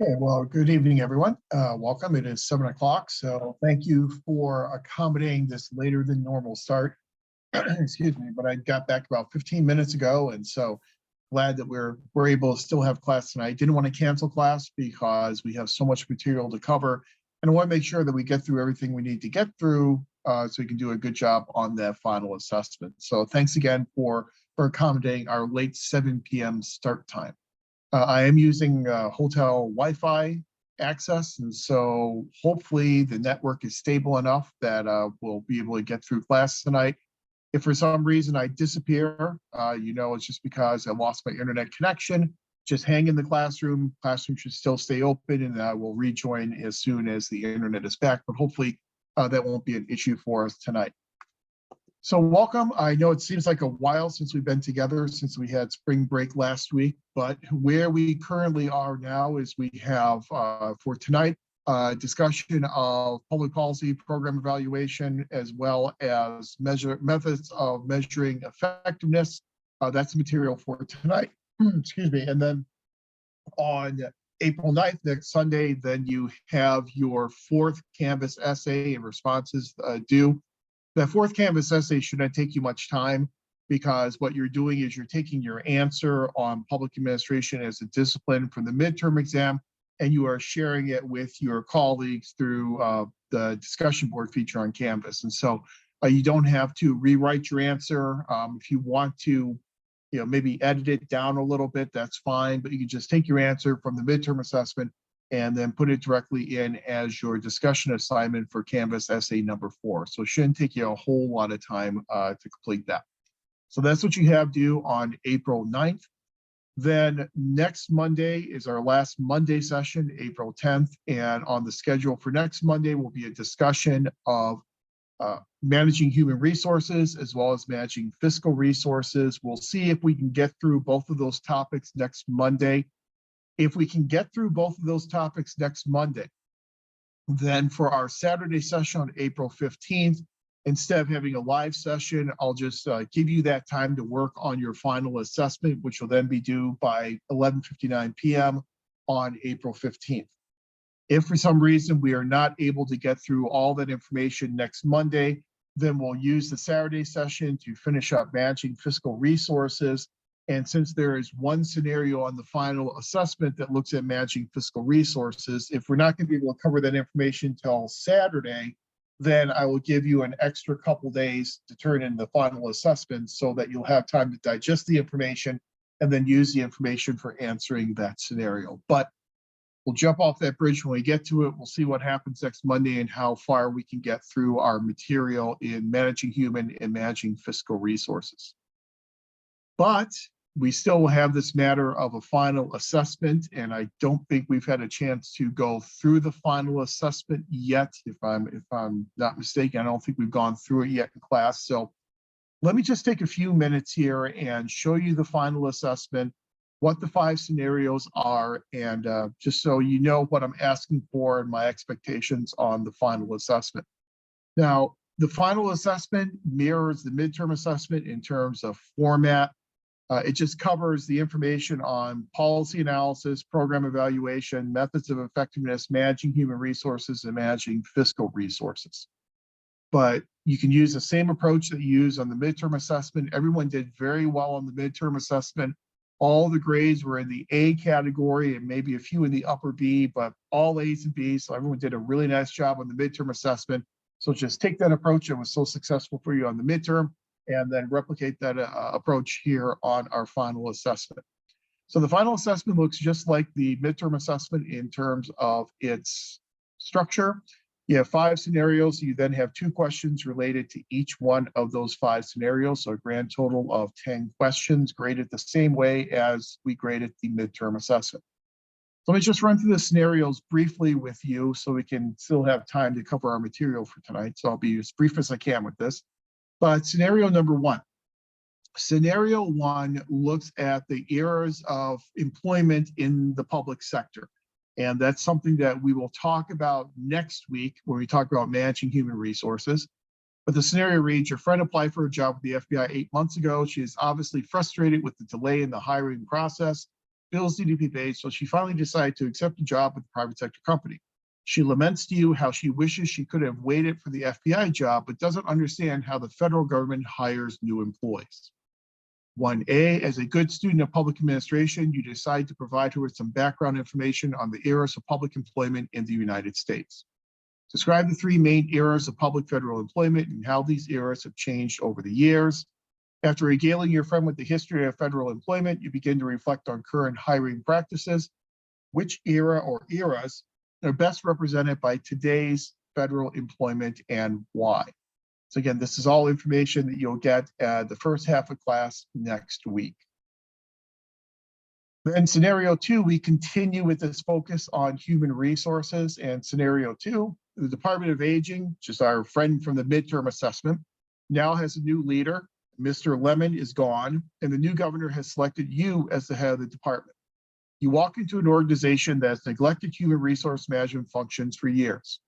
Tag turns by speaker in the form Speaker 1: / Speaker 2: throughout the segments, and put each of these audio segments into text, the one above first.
Speaker 1: Okay, well, good evening, everyone. Welcome. It is 7 o'clock, so thank you for accommodating this later than normal start. Excuse me, but I got back about 15 minutes ago, and so glad that we're able to still have class tonight. Didn't want to cancel class because we have so much material to cover, and I want to make sure that we get through everything we need to get through so we can do a good job on that final assessment. So thanks again for accommodating our late 7 p.m. start time. I am using hotel Wi-Fi access, and so hopefully the network is stable enough that we'll be able to get through class tonight. If for some reason I disappear, it's just because I lost my internet connection. Just hang in the classroom. Classroom should still stay open, and I will rejoin as soon as the internet is back. But hopefully that won't be an issue for us tonight. So welcome. I know it seems like a while since we've been together, since we had spring break last week, but where we currently are now is we have for tonight discussion of public policy program evaluation, as well as methods of measuring effectiveness. That's material for tonight. Excuse me. And then on April 9th, next Sunday, then you have your fourth Canvas essay and responses due. That fourth Canvas essay should not take you much time, because what you're doing is you're taking your answer on public administration as a discipline from the midterm exam, and you are sharing it with your colleagues through the discussion board feature on Canvas. And so you don't have to rewrite your answer. If you want to, maybe edit it down a little bit, that's fine, but you can just take your answer from the midterm assessment and then put it directly in as your discussion assignment for Canvas essay number 4. So it shouldn't take you a whole lot of time to complete that. So that's what you have due on April 9th. Then next Monday is our last Monday session, April 10th. And on the schedule for next Monday will be a discussion of managing human resources as well as managing fiscal resources. We'll see if we can get through both of those topics next Monday. If we can get through both of those topics next Monday, then for our Saturday session on April 15th, instead of having a live session, I'll just give you that time to work on your final assessment, which will then be due by 11:59 p.m. on April 15th. If for some reason we are not able to get through all that information next Monday, then we'll use the Saturday session to finish up managing fiscal resources. And since there is one scenario on the final assessment that looks at managing fiscal resources, if we're not going to be able to cover that information till Saturday, then I will give you an extra couple days to turn in the final assessment so that you'll have time to digest the information and then use the information for answering that scenario. But we'll jump off that bridge when we get to it. We'll see what happens next Monday and how far we can get through our material in managing human and managing fiscal resources. But we still will have this matter of a final assessment, and I don't think we've had a chance to go through the final assessment yet. If I'm not mistaken, I don't think we've gone through it yet in class. So let me just take a few minutes here and show you the final assessment, what the 5 scenarios are, and just so you know what I'm asking for and my expectations on the final assessment. Now, the final assessment mirrors the midterm assessment in terms of format. It just covers the information on policy analysis, program evaluation, methods of effectiveness, managing human resources, and managing fiscal resources. But you can use the same approach that you use on the midterm assessment. Everyone did very well on the midterm assessment. All the grades were in the A category and maybe a few in the upper B, but all A's and B's. So everyone did a really nice job on the midterm assessment. So just take that approach that was so successful for you on the midterm and then replicate that approach here on our final assessment. So the final assessment looks just like the midterm assessment in terms of its structure. You have 5 scenarios. You then have 2 questions related to each one of those 5 scenarios. So a grand total of 10 questions graded the same way as we graded the midterm assessment. So let me just run through the scenarios briefly with you so we can still have time to cover our material for tonight. So I'll be as brief as I can with this. But scenario number 1. Scenario 1 looks at the eras of employment in the public sector. And that's something that we will talk about next week when we talk about managing human resources. But the scenario reads, your friend applied for a job with the FBI 8 months ago. She is obviously frustrated with the delay in the hiring process. bills need to be paid, so she finally decided to accept a job with a private sector company. She laments to you how she wishes she could have waited for the FBI job, but doesn't understand how the federal government hires new employees. 1A, as a good student of public administration, you decide to provide her with some background information on the eras of public employment in the United States. Describe the three main eras of public federal employment and how these eras have changed over the years. After regaling your friend with the history of federal employment, you begin to reflect on current hiring practices. Which era or eras are best represented by today's federal employment and why? So again, this is all information that you'll get at the first half of class next week. Then scenario 2, we continue with this focus on human resources. And scenario 2, the Department of Aging, which is our friend from the midterm assessment, now has a new leader. Mr. Lemon is gone, and the new governor has selected you as the head of the department. You walk into an organization that's neglected human resource management functions for years.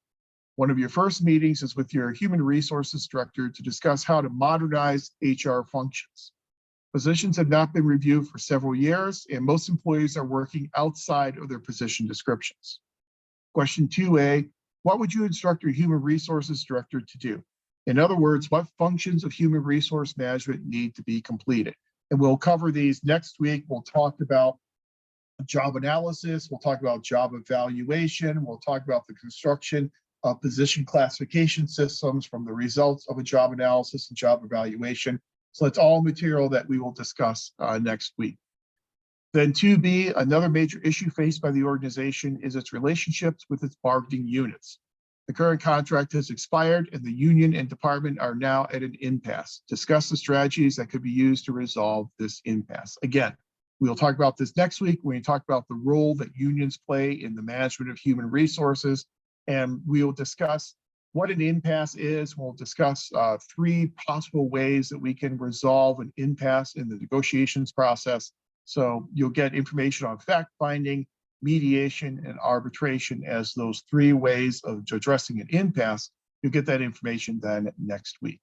Speaker 1: One of your first meetings is with your human resources director to discuss how to modernize HR functions. Positions have not been reviewed for several years, and most employees are working outside of their position descriptions. Question 2A, what would you instruct your human resources director to do? In other words, what functions of human resource management need to be completed? And we'll cover these next week. We'll talk about job analysis, we'll talk about job evaluation, we'll talk about the construction of position classification systems from the results of a job analysis and job evaluation. So it's all material that we will discuss next week. Then 2B, another major issue faced by the organization is its relationships with its bargaining units. The current contract has expired and the union and department are now at an impasse. Discuss the strategies that could be used to resolve this impasse. Again, we'll talk about this next week when we talk about the role that unions play in the management of human resources. And we'll discuss what an impasse is. We'll discuss 3 possible ways that we can resolve an impasse in the negotiations process. So you'll get information on fact-finding, mediation, and arbitration as those 3 ways of addressing an impasse. You'll get that information then next week.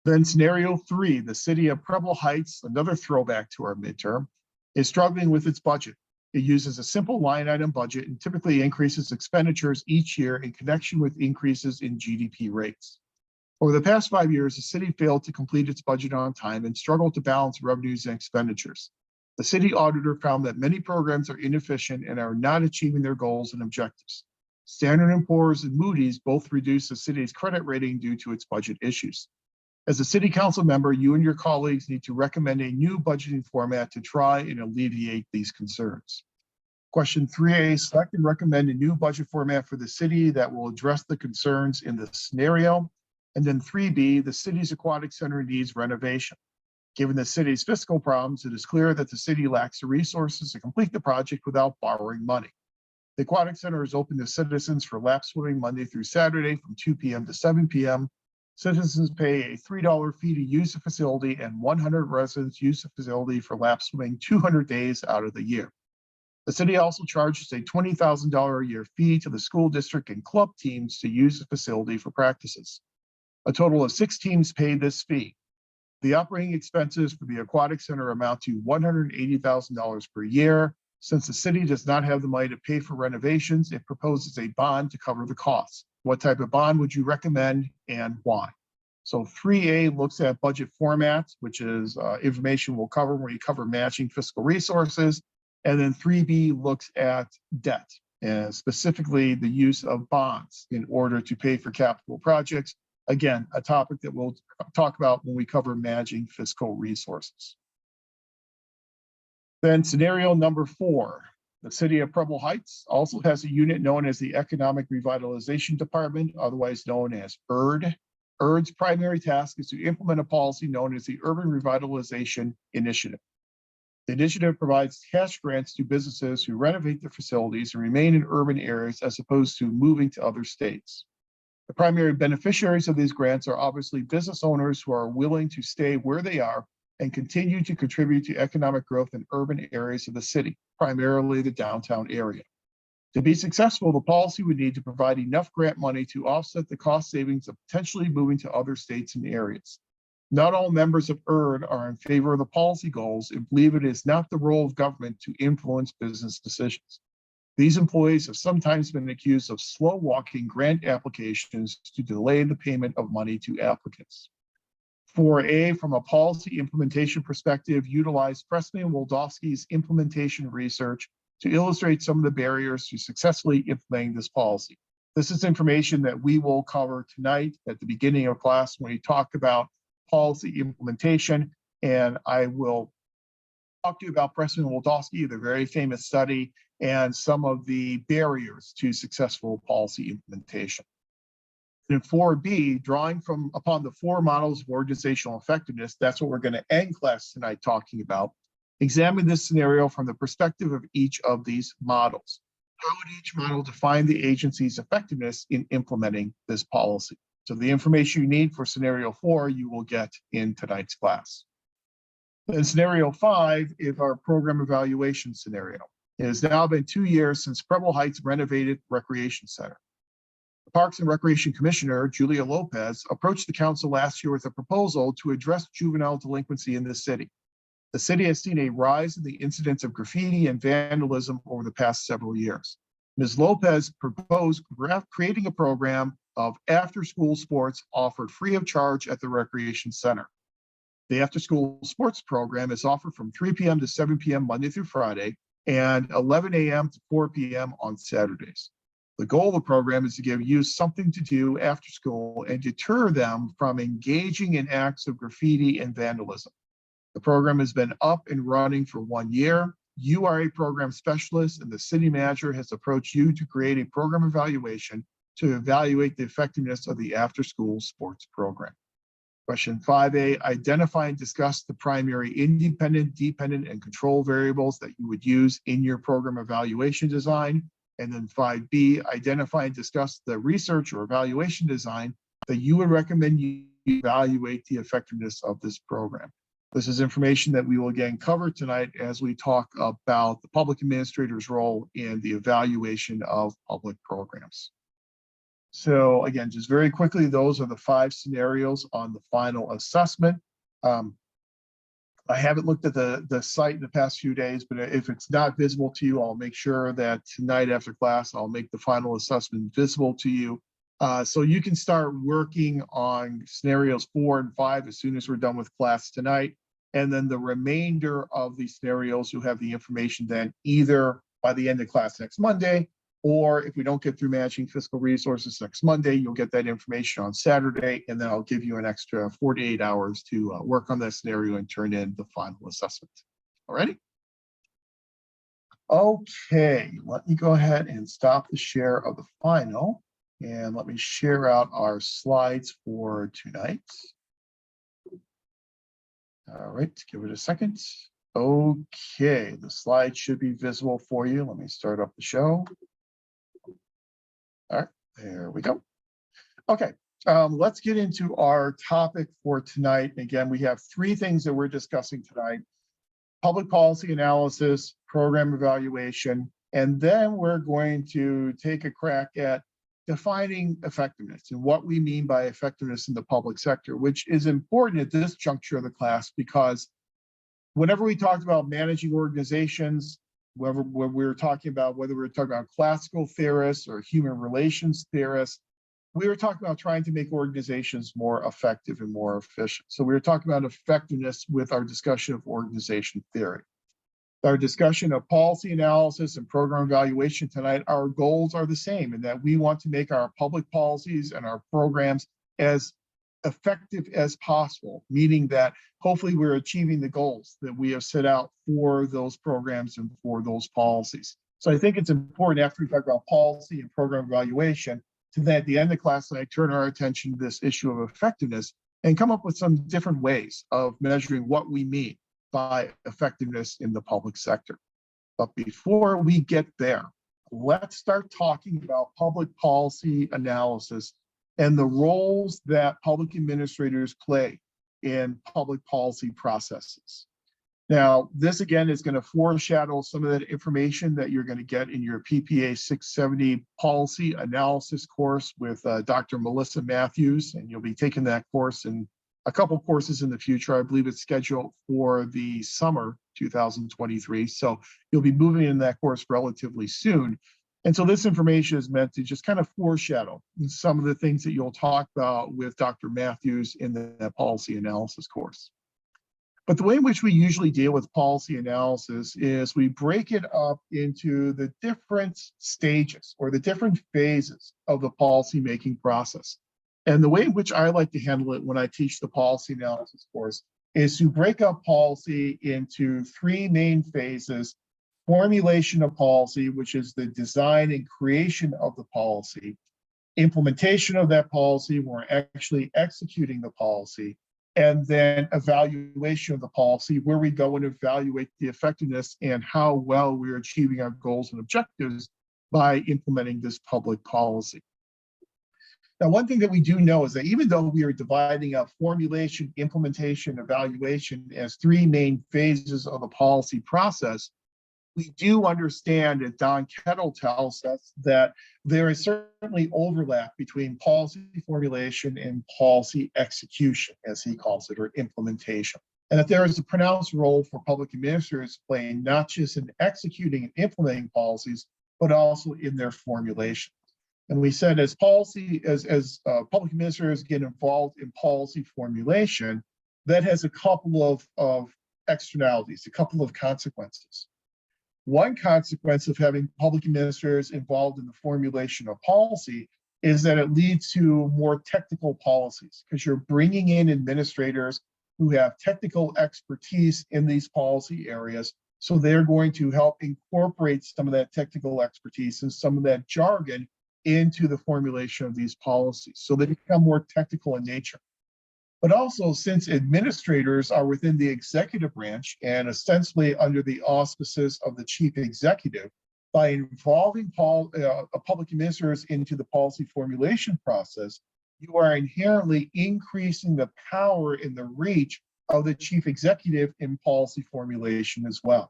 Speaker 1: Then scenario 3, the city of Preble Heights, another throwback to our midterm, is struggling with its budget. It uses a simple line item budget and typically increases expenditures each year in connection with increases in GDP rates. Over the past 5 years, the city failed to complete its budget on time and struggled to balance revenues and expenditures. The city auditor found that many programs are inefficient and are not achieving their goals and objectives. Standard & Poor's and Moody's both reduced the city's credit rating due to its budget issues. As a city council member, you and your colleagues need to recommend a new budgeting format to try and alleviate these concerns. Question 3A, select and recommend a new budget format for the city that will address the concerns in this scenario. And then 3B, the city's aquatic center needs renovation. Given the city's fiscal problems, it is clear that the city lacks the resources to complete the project without borrowing money. The aquatic center is open to citizens for lap swimming Monday through Saturday from 2 p.m. to 7 p.m. Citizens pay a $3 fee to use the facility, and 100 residents use the facility for lap swimming 200 days out of the year. The city also charges a $20,000 a year fee to the school district and club teams to use the facility for practices. A total of 6 teams pay this fee. The operating expenses for the aquatic center amount to $180,000 per year. Since the city does not have the money to pay for renovations, it proposes a bond to cover the costs. What type of bond would you recommend and why? So 3A looks at budget formats, which is information we'll cover when we cover matching fiscal resources. And then 3B looks at debt, and specifically the use of bonds in order to pay for capital projects. Again, a topic that we'll talk about when we cover managing fiscal resources. Then scenario number 4, the city of Preble Heights also has a unit known as the Economic Revitalization Department, otherwise known as ERD. ERD's primary task is to implement a policy known as the Urban Revitalization Initiative. The initiative provides cash grants to businesses who renovate their facilities and remain in urban areas as opposed to moving to other states. The primary beneficiaries of these grants are obviously business owners who are willing to stay where they are and continue to contribute to economic growth in urban areas of the city, primarily the downtown area. To be successful, the policy would need to provide enough grant money to offset the cost savings of potentially moving to other states and areas. Not all members of ERD are in favor of the policy goals and believe it is not the role of government to influence business decisions. These employees have sometimes been accused of slow walking grant applications to delay the payment of money to applicants. 4A, from a policy implementation perspective, utilize Pressman and Waldowski's implementation research to illustrate some of the barriers to successfully implementing this policy. This is information that we will cover tonight at the beginning of class when we talk about policy implementation, and I will talk to you about Pressman and Waldowski, the very famous study, and some of the barriers to successful policy implementation. In 4B, drawing upon the 4 models of organizational effectiveness, that's what we're going to end class tonight talking about. Examine this scenario from the perspective of each of these models. How would each model define the agency's effectiveness in implementing this policy? So the information you need for scenario 4, you will get in tonight's class. Then scenario 5 is our program evaluation scenario. It has now been 2 years since Preble Heights renovated Recreation Center. The Parks and Recreation Commissioner, Julia Lopez, approached the council last year with a proposal to address juvenile delinquency in the city. The city has seen a rise in the incidence of graffiti and vandalism over the past several years. Ms. Lopez proposed creating a program of after-school sports offered free of charge at the Recreation Center. The after-school sports program is offered from 3 p.m. to 7 p.m. Monday through Friday and 11 a.m. to 4 p.m. on Saturdays. The goal of the program is to give youth something to do after school and deter them from engaging in acts of graffiti and vandalism. The program has been up and running for 1 year. You are a program specialist, and the city manager has approached you to create a program evaluation to evaluate the effectiveness of the after-school sports program. Question 5A, identify and discuss the primary independent, dependent, and control variables that you would use in your program evaluation design. And then 5B, identify and discuss the research or evaluation design that you would recommend you evaluate the effectiveness of this program. This is information that we will again cover tonight as we talk about the public administrator's role in the evaluation of public programs. So again, just very quickly, those are the 5 scenarios on the final assessment. I haven't looked at the site in the past few days, but if it's not visible to you, I'll make sure that tonight after class, I'll make the final assessment visible to you. So you can start working on scenarios 4 and 5 as soon as we're done with class tonight. And then the remainder of these scenarios, you'll have the information then either by the end of class next Monday, or if we don't get through managing fiscal resources next Monday, you'll get that information on Saturday, and then I'll give you an extra 48 hours to work on that scenario and turn in the final assessment. All righty? Okay, let me go ahead and stop the share of the final, and let me share out our slides for tonight. All right, give it a second. Okay, the slide should be visible for you. Let me start up the show. All right, there we go. Okay, let's get into our topic for tonight. Again, we have 3 things that we're discussing tonight: public policy analysis, program evaluation, and then we're going to take a crack at defining effectiveness and what we mean by effectiveness in the public sector, which is important at this juncture of the class because whenever we talked about managing organizations, whether we were talking about classical theorists or human relations theorists, we were talking about trying to make organizations more effective and more efficient. So we were talking about effectiveness with our discussion of organization theory. Our discussion of policy analysis and program evaluation tonight, our goals are the same in that we want to make our public policies and our programs as effective as possible, meaning that hopefully we're achieving the goals that we have set out for those programs and for those policies. So I think it's important after we talk about policy and program evaluation to then at the end of class tonight turn our attention to this issue of effectiveness and come up with some different ways of measuring what we mean by effectiveness in the public sector. But before we get there, let's start talking about public policy analysis and the roles that public administrators play in public policy processes. Now, this again is going to foreshadow some of that information that you're going to get in your PPA 670 policy analysis course with Dr. Melissa Matthews, and you'll be taking that course in a couple courses in the future. I believe it's scheduled for the summer 2023. So you'll be moving in that course relatively soon. And so this information is meant to just kind of foreshadow some of the things that you'll talk about with Dr. Matthews in the policy analysis course. But the way in which we usually deal with policy analysis is we break it up into the different stages or the different phases of the policymaking process. And the way in which I like to handle it when I teach the policy analysis course is to break up policy into three main phases: formulation of policy, which is the design and creation of the policy; implementation of that policy, we're actually executing the policy; and then evaluation of the policy, where we go and evaluate the effectiveness and how well we're achieving our goals and objectives by implementing this public policy. Now, one thing that we do know is that even though we are dividing up formulation, implementation, evaluation as three main phases of the policy process, we do understand, and Don Kettle tells us, that there is certainly overlap between policy formulation and policy execution, as he calls it, or implementation. And that there is a pronounced role for public administrators playing not just in executing and implementing policies, but also in their formulation. And we said as public administrators get involved in policy formulation, that has a couple of externalities, a couple of consequences. One consequence of having public administrators involved in the formulation of policy is that it leads to more technical policies, because you're bringing in administrators who have technical expertise in these policy areas. So they're going to help incorporate some of that technical expertise and some of that jargon into the formulation of these policies. So they become more technical in nature. But also, since administrators are within the executive branch and ostensibly under the auspices of the chief executive, by involving public administrators into the policy formulation process, you are inherently increasing the power and the reach of the chief executive in policy formulation as well.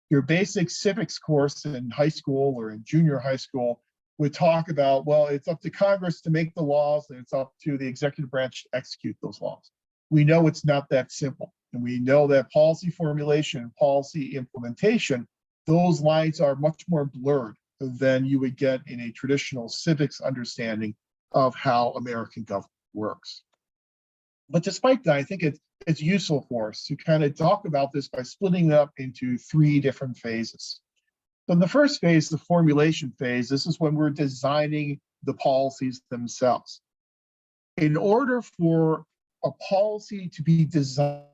Speaker 1: Your basic civics course in high school or in junior high school would talk about, well, it's up to Congress to make the laws and it's up to the executive branch to execute those laws. We know it's not that simple. And we know that policy formulation and policy implementation, those lines are much more blurred than you would get in a traditional civics understanding of how American government works. But despite that, I think it's useful for us to kind of talk about this by splitting it up into three different phases. So in the first phase, the formulation phase, this is when we're designing the policies themselves. In order for a policy to be designed,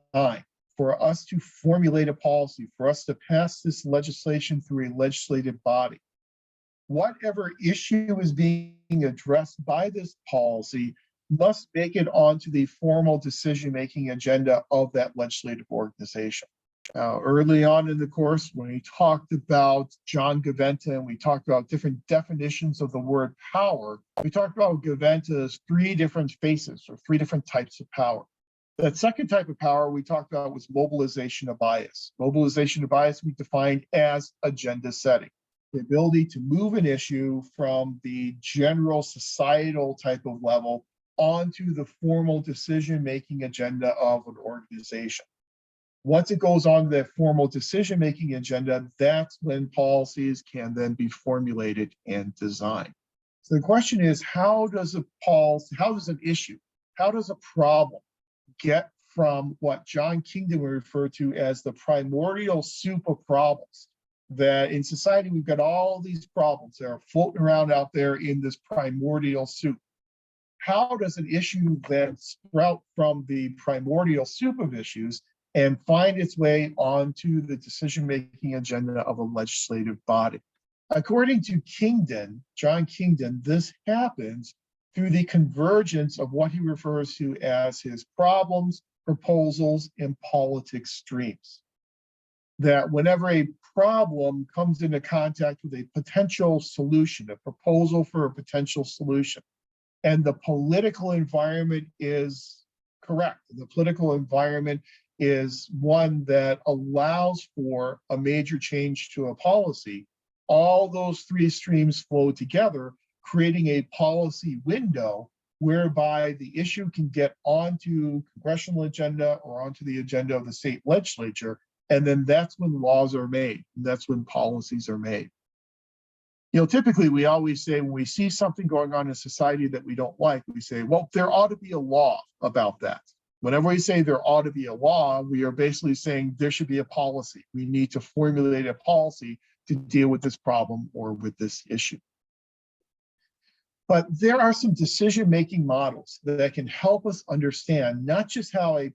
Speaker 1: for us to formulate a policy, for us to pass this legislation through a legislative body, whatever issue is being addressed by this policy must make it onto the formal decision-making agenda of that legislative organization. Early on in the course, when we talked about John Gaventa and we talked about different definitions of the word power, we talked about Gaventa's three different faces or three different types of power. That second type of power we talked about was mobilization of bias. Mobilization of bias we defined as agenda setting, the ability to move an issue from the general societal type of level onto the formal decision-making agenda of an organization. Once it goes on to that formal decision-making agenda, that's when policies can then be formulated and designed. So the question is, how does an issue, how does a problem get from what John Kingdon would refer to as the primordial soup of problems? That in society, we've got all these problems that are floating around out there in this primordial soup. How does an issue then sprout from the primordial soup of issues and find its way onto the decision-making agenda of a legislative body? According to Kingdon, John Kingdon, this happens through the convergence of what he refers to as his problems, proposals, and politics streams. That whenever a problem comes into contact with a potential solution, a proposal for a potential solution, and the political environment is correct, the political environment is one that allows for a major change to a policy, all those three streams flow together, creating a policy window whereby the issue can get onto congressional agenda or onto the agenda of the state legislature. And then that's when laws are made. And that's when policies are made. Typically we always say when we see something going on in society that we don't like, we say, well, there ought to be a law about that. Whenever we say there ought to be a law, we are basically saying there should be a policy. We need to formulate a policy to deal with this problem or with this issue. But there are some decision-making models that can help us understand not just how an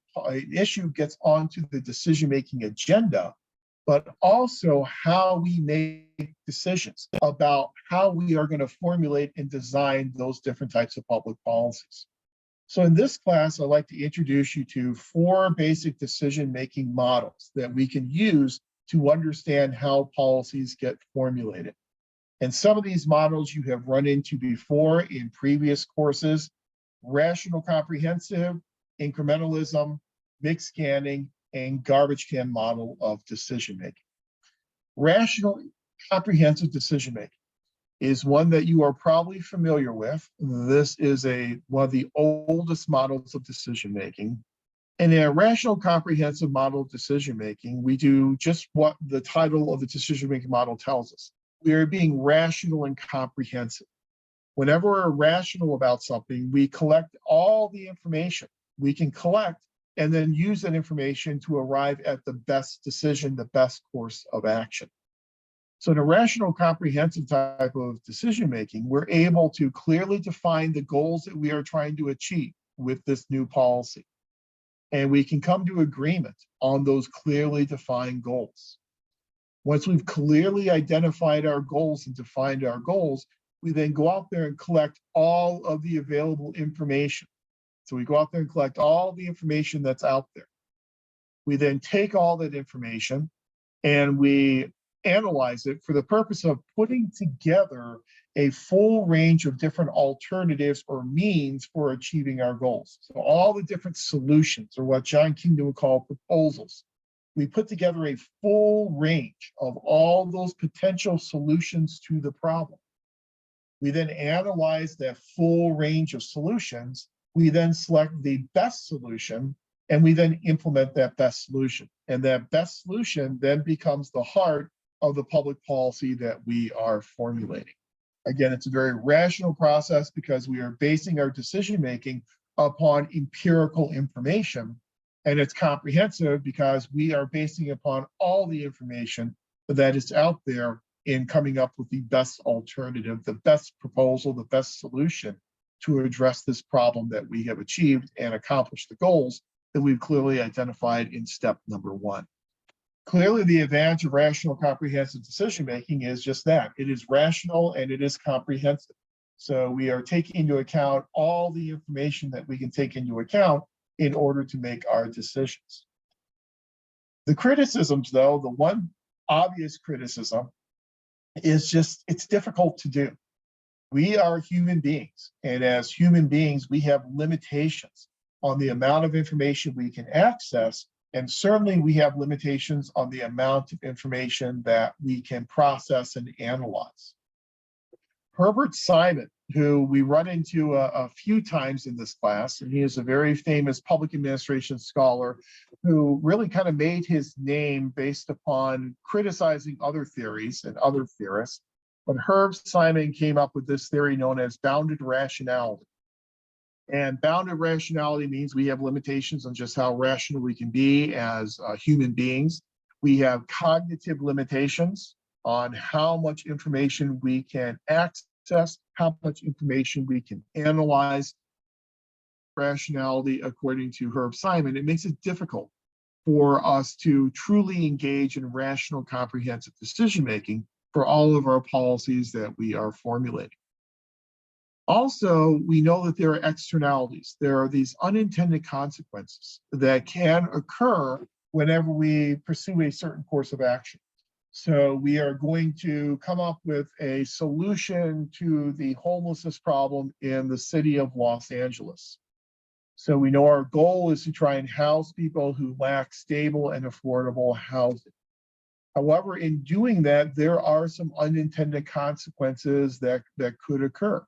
Speaker 1: issue gets onto the decision-making agenda, but also how we make decisions about how we are going to formulate and design those different types of public policies. So in this class, I'd like to introduce you to 4 basic decision-making models that we can use to understand how policies get formulated. And some of these models you have run into before in previous courses: rational comprehensive, incrementalism, mixed scanning, and garbage can model of decision-making. Rational comprehensive decision-making is one that you are probably familiar with. This is one of the oldest models of decision-making. And in a rational comprehensive model of decision-making, we do just what the title of the decision-making model tells us. We are being rational and comprehensive. Whenever we're rational about something, we collect all the information we can collect and then use that information to arrive at the best decision, the best course of action. So in a rational comprehensive type of decision-making, we're able to clearly define the goals that we are trying to achieve with this new policy. And we can come to agreement on those clearly defined goals. Once we've clearly identified our goals and defined our goals, we then go out there and collect all of the available information. So we go out there and collect all the information that's out there. We then take all that information and we analyze it for the purpose of putting together a full range of different alternatives or means for achieving our goals. So all the different solutions, or what John Kingdon would call proposals. We put together a full range of all those potential solutions to the problem. We then analyze that full range of solutions. We then select the best solution, and we then implement that best solution. And that best solution then becomes the heart of the public policy that we are formulating. Again, it's a very rational process because we are basing our decision-making upon empirical information. And it's comprehensive because we are basing upon all the information that is out there in coming up with the best alternative, the best proposal, the best solution to address this problem that we have achieved and accomplish the goals that we've clearly identified in step number 1. Clearly, the advantage of rational comprehensive decision-making is just that. It is rational and it is comprehensive. So we are taking into account all the information that we can take into account in order to make our decisions. The criticisms, though, the one obvious criticism is just it's difficult to do. We are human beings, and as human beings, we have limitations on the amount of information we can access, and certainly we have limitations on the amount of information that we can process and analyze. Herbert Simon, who we run into a few times in this class, and he is a very famous public administration scholar who really kind of made his name based upon criticizing other theories and other theorists. But Herb Simon came up with this theory known as bounded rationality. And bounded rationality means we have limitations on just how rational we can be as human beings. We have cognitive limitations on how much information we can access, how much information we can analyze. Rationality, according to Herb Simon, it makes it difficult for us to truly engage in rational, comprehensive decision-making for all of our policies that we are formulating. Also, we know that there are externalities. There are these unintended consequences that can occur whenever we pursue a certain course of action. So we are going to come up with a solution to the homelessness problem in the city of Los Angeles. So we know our goal is to try and house people who lack stable and affordable housing. However, in doing that, there are some unintended consequences that could occur.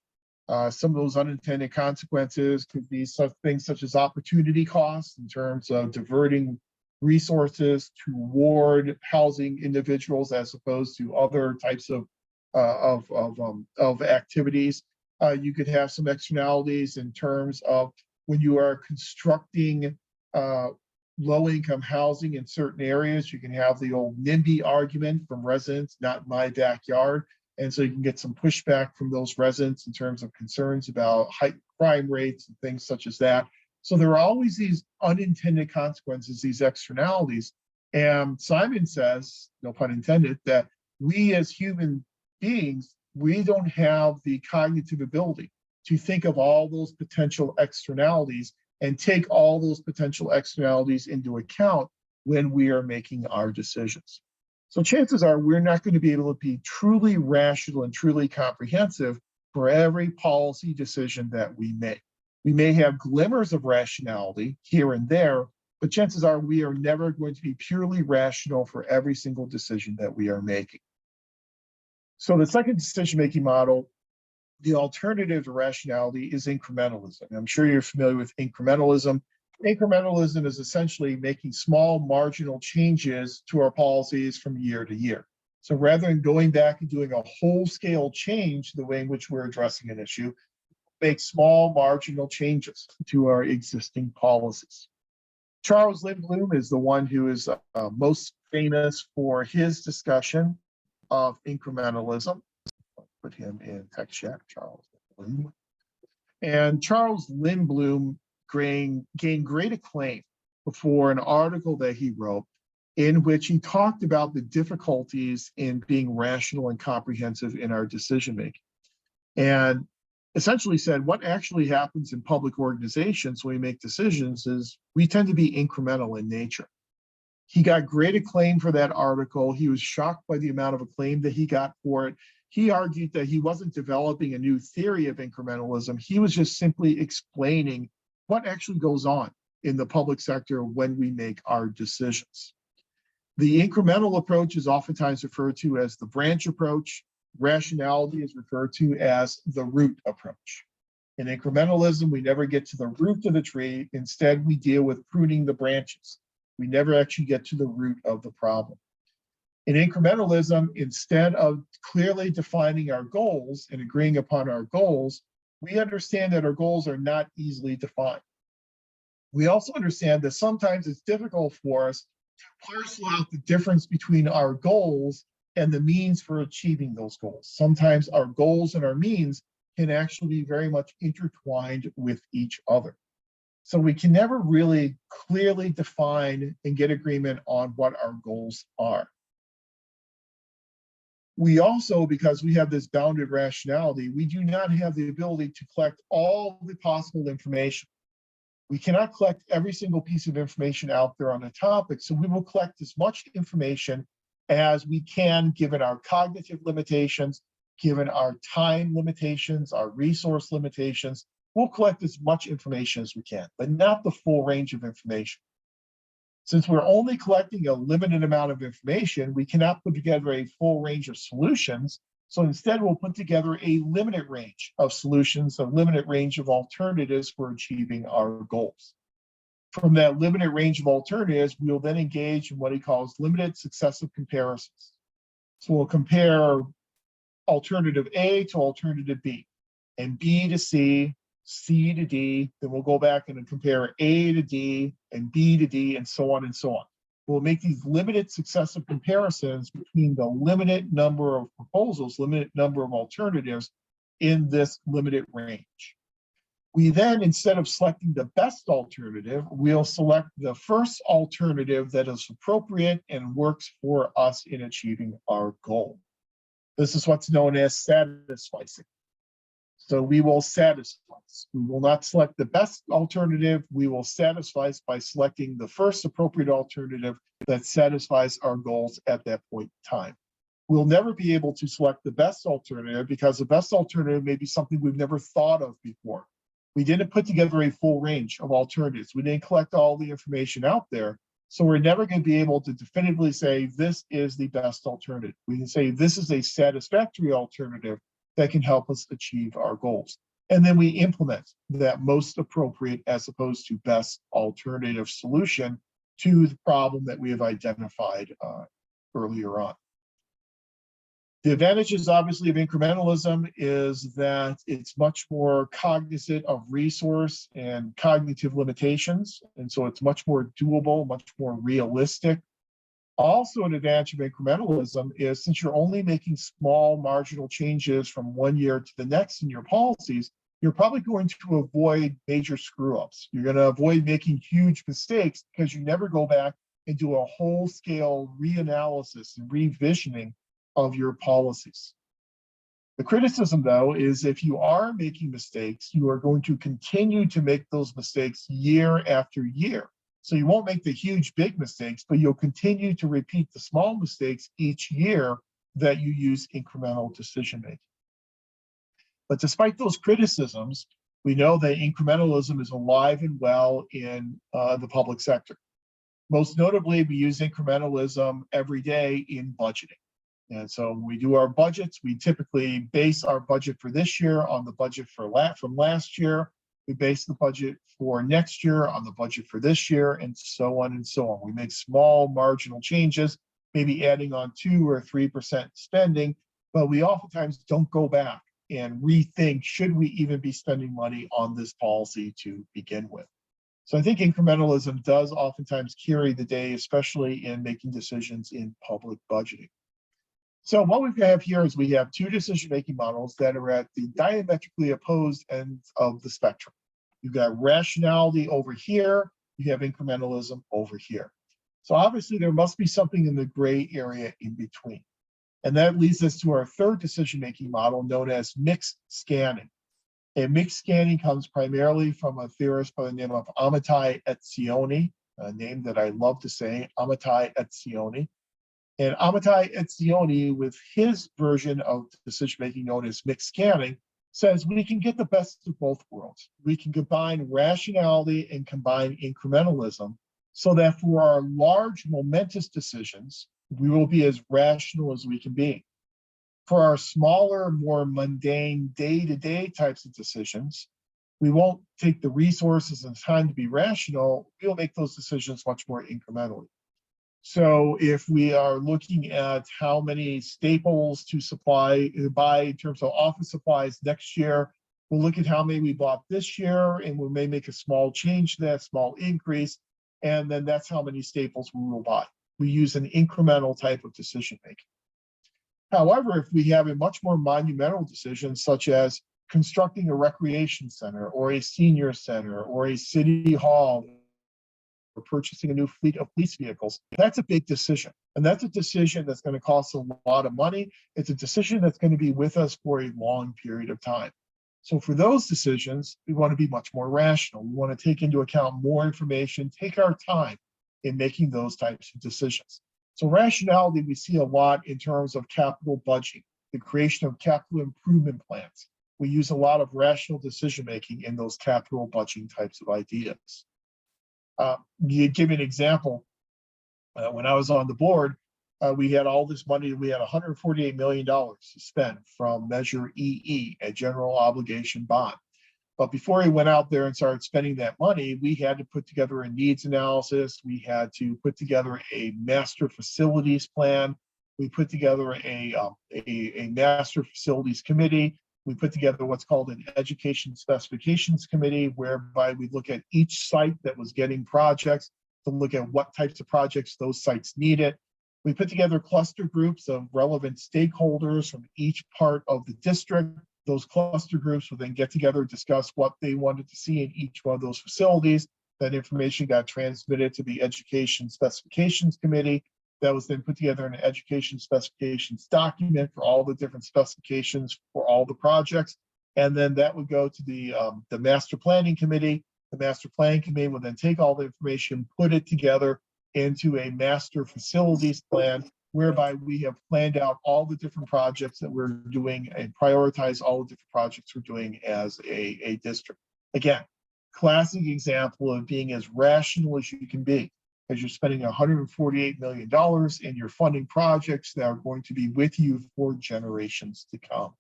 Speaker 1: Some of those unintended consequences could be such things such as opportunity costs in terms of diverting resources toward housing individuals as opposed to other types of activities. You could have some externalities in terms of when you are constructing low-income housing in certain areas. You can have the old NIMBY argument from residents, not in my backyard. And so you can get some pushback from those residents in terms of concerns about high crime rates and things such as that. So there are always these unintended consequences, these externalities. And Simon says, no pun intended, that we as human beings, we don't have the cognitive ability to think of all those potential externalities and take all those potential externalities into account when we are making our decisions. So chances are we're not going to be able to be truly rational and truly comprehensive for every policy decision that we make. We may have glimmers of rationality here and there, but chances are we are never going to be purely rational for every single decision that we are making. So the second decision-making model, the alternative to rationality, is incrementalism. I'm sure you're familiar with incrementalism. Incrementalism is essentially making small marginal changes to our policies from year to year. So rather than going back and doing a whole-scale change the way in which we're addressing an issue, make small marginal changes to our existing policies. Charles Lindblom is the one who is most famous for his discussion of incrementalism. I'll put him in text chat, Charles Lindblom. And Charles Lindblom gained great acclaim for an article that he wrote in which he talked about the difficulties in being rational and comprehensive in our decision making. And essentially said what actually happens in public organizations when we make decisions is we tend to be incremental in nature. He got great acclaim for that article. He was shocked by the amount of acclaim that he got for it. He argued that he wasn't developing a new theory of incrementalism. He was just simply explaining what actually goes on in the public sector when we make our decisions. The incremental approach is oftentimes referred to as the branch approach. Rationality is referred to as the root approach. In incrementalism, we never get to the root of the tree. Instead, we deal with pruning the branches. We never actually get to the root of the problem. In incrementalism, instead of clearly defining our goals and agreeing upon our goals, we understand that our goals are not easily defined. We also understand that sometimes it's difficult for us to parcel out the difference between our goals and the means for achieving those goals. Sometimes our goals and our means can actually be very much intertwined with each other. So we can never really clearly define and get agreement on what our goals are. We also, because we have this bounded rationality, we do not have the ability to collect all the possible information. We cannot collect every single piece of information out there on a topic, so we will collect as much information as we can, given our cognitive limitations, given our time limitations, our resource limitations. We'll collect as much information as we can, but not the full range of information. Since we're only collecting a limited amount of information, we cannot put together a full range of solutions. So instead, we'll put together a limited range of solutions, a limited range of alternatives for achieving our goals. From that limited range of alternatives, we'll then engage in what he calls limited successive comparisons. So we'll compare alternative A to alternative B, and B to C, C to D, then we'll go back and compare A to D and B to D, and so on and so on. We'll make these limited successive comparisons between the limited number of proposals, limited number of alternatives in this limited range. We then, instead of selecting the best alternative, we'll select the first alternative that is appropriate and works for us in achieving our goal. This is what's known as satisficing. So we will satisfy. We will not select the best alternative. We will satisfy by selecting the first appropriate alternative that satisfies our goals at that point in time. We'll never be able to select the best alternative because the best alternative may be something we've never thought of before. We didn't put together a full range of alternatives. We didn't collect all the information out there. So we're never going to be able to definitively say this is the best alternative. We can say this is a satisfactory alternative that can help us achieve our goals. And then we implement that most appropriate as opposed to best alternative solution to the problem that we have identified earlier on. The advantages, obviously, of incrementalism is that it's much more cognizant of resource and cognitive limitations. And so it's much more doable, much more realistic. Also, an advantage of incrementalism is since you're only making small marginal changes from one year to the next in your policies, you're probably going to avoid major screw-ups. You're going to avoid making huge mistakes because you never go back and do a whole-scale reanalysis and revisioning of your policies. The criticism, though, is if you are making mistakes, you are going to continue to make those mistakes year after year. So you won't make the huge, big mistakes, but you'll continue to repeat the small mistakes each year that you use incremental decision-making. But despite those criticisms, we know that incrementalism is alive and well in the public sector. Most notably, we use incrementalism every day in budgeting. And so when we do our budgets, we typically base our budget for this year on the budget from last year. We base the budget for next year on the budget for this year, and so on and so on. We make small marginal changes, maybe adding on 2 or 3% spending, but we oftentimes don't go back and rethink, should we even be spending money on this policy to begin with? So I think incrementalism does oftentimes carry the day, especially in making decisions in public budgeting. So what we have here is we have two decision-making models that are at the diametrically opposed ends of the spectrum. You've got rationality over here, you have incrementalism over here. So obviously there must be something in the gray area in between. And that leads us to our third decision-making model known as mixed scanning. And mixed scanning comes primarily from a theorist by the name of Amitai Etzioni, a name that I love to say, Amitai Etzioni. And Amitai Etzioni, with his version of decision-making known as mixed scanning, says we can get the best of both worlds. We can combine rationality and combine incrementalism so that for our large, momentous decisions, we will be as rational as we can be. For our smaller, more mundane, day-to-day types of decisions, we won't take the resources and time to be rational. We'll make those decisions much more incrementally. So if we are looking at how many staples to buy in terms of office supplies next year, we'll look at how many we bought this year, and we may make a small change to that, small increase, and then that's how many staples we will buy. We use an incremental type of decision making. However, if we have a much more monumental decision, such as constructing a recreation center or a senior center or a city hall, or purchasing a new fleet of police vehicles, that's a big decision. And that's a decision that's going to cost a lot of money. It's a decision that's going to be with us for a long period of time. So for those decisions, we want to be much more rational. We want to take into account more information, take our time in making those types of decisions. So rationality we see a lot in terms of capital budgeting, the creation of capital improvement plans. We use a lot of rational decision-making in those capital budgeting types of ideas. You give me an example. When I was on the board, we had all this money. We had $148 million to spend from Measure EE, a general obligation bond. But before we went out there and started spending that money, we had to put together a needs analysis. We had to put together a master facilities plan. We put together a master facilities committee. We put together what's called an education specifications committee, whereby we look at each site that was getting projects to look at what types of projects those sites needed. We put together cluster groups of relevant stakeholders from each part of the district. Those cluster groups would then get together and discuss what they wanted to see in each one of those facilities. That information got transmitted to the education specifications committee. That was then put together in an education specifications document for all the different specifications for all the projects. And then that would go to the master planning committee. The master planning committee would then take all the information, put it together into a master facilities plan, whereby we have planned out all the different projects that we're doing and prioritize all the different projects we're doing as a district. Again, classic example of being as rational as you can be, as you're spending $148 million and you're funding projects that are going to be with you for generations to come.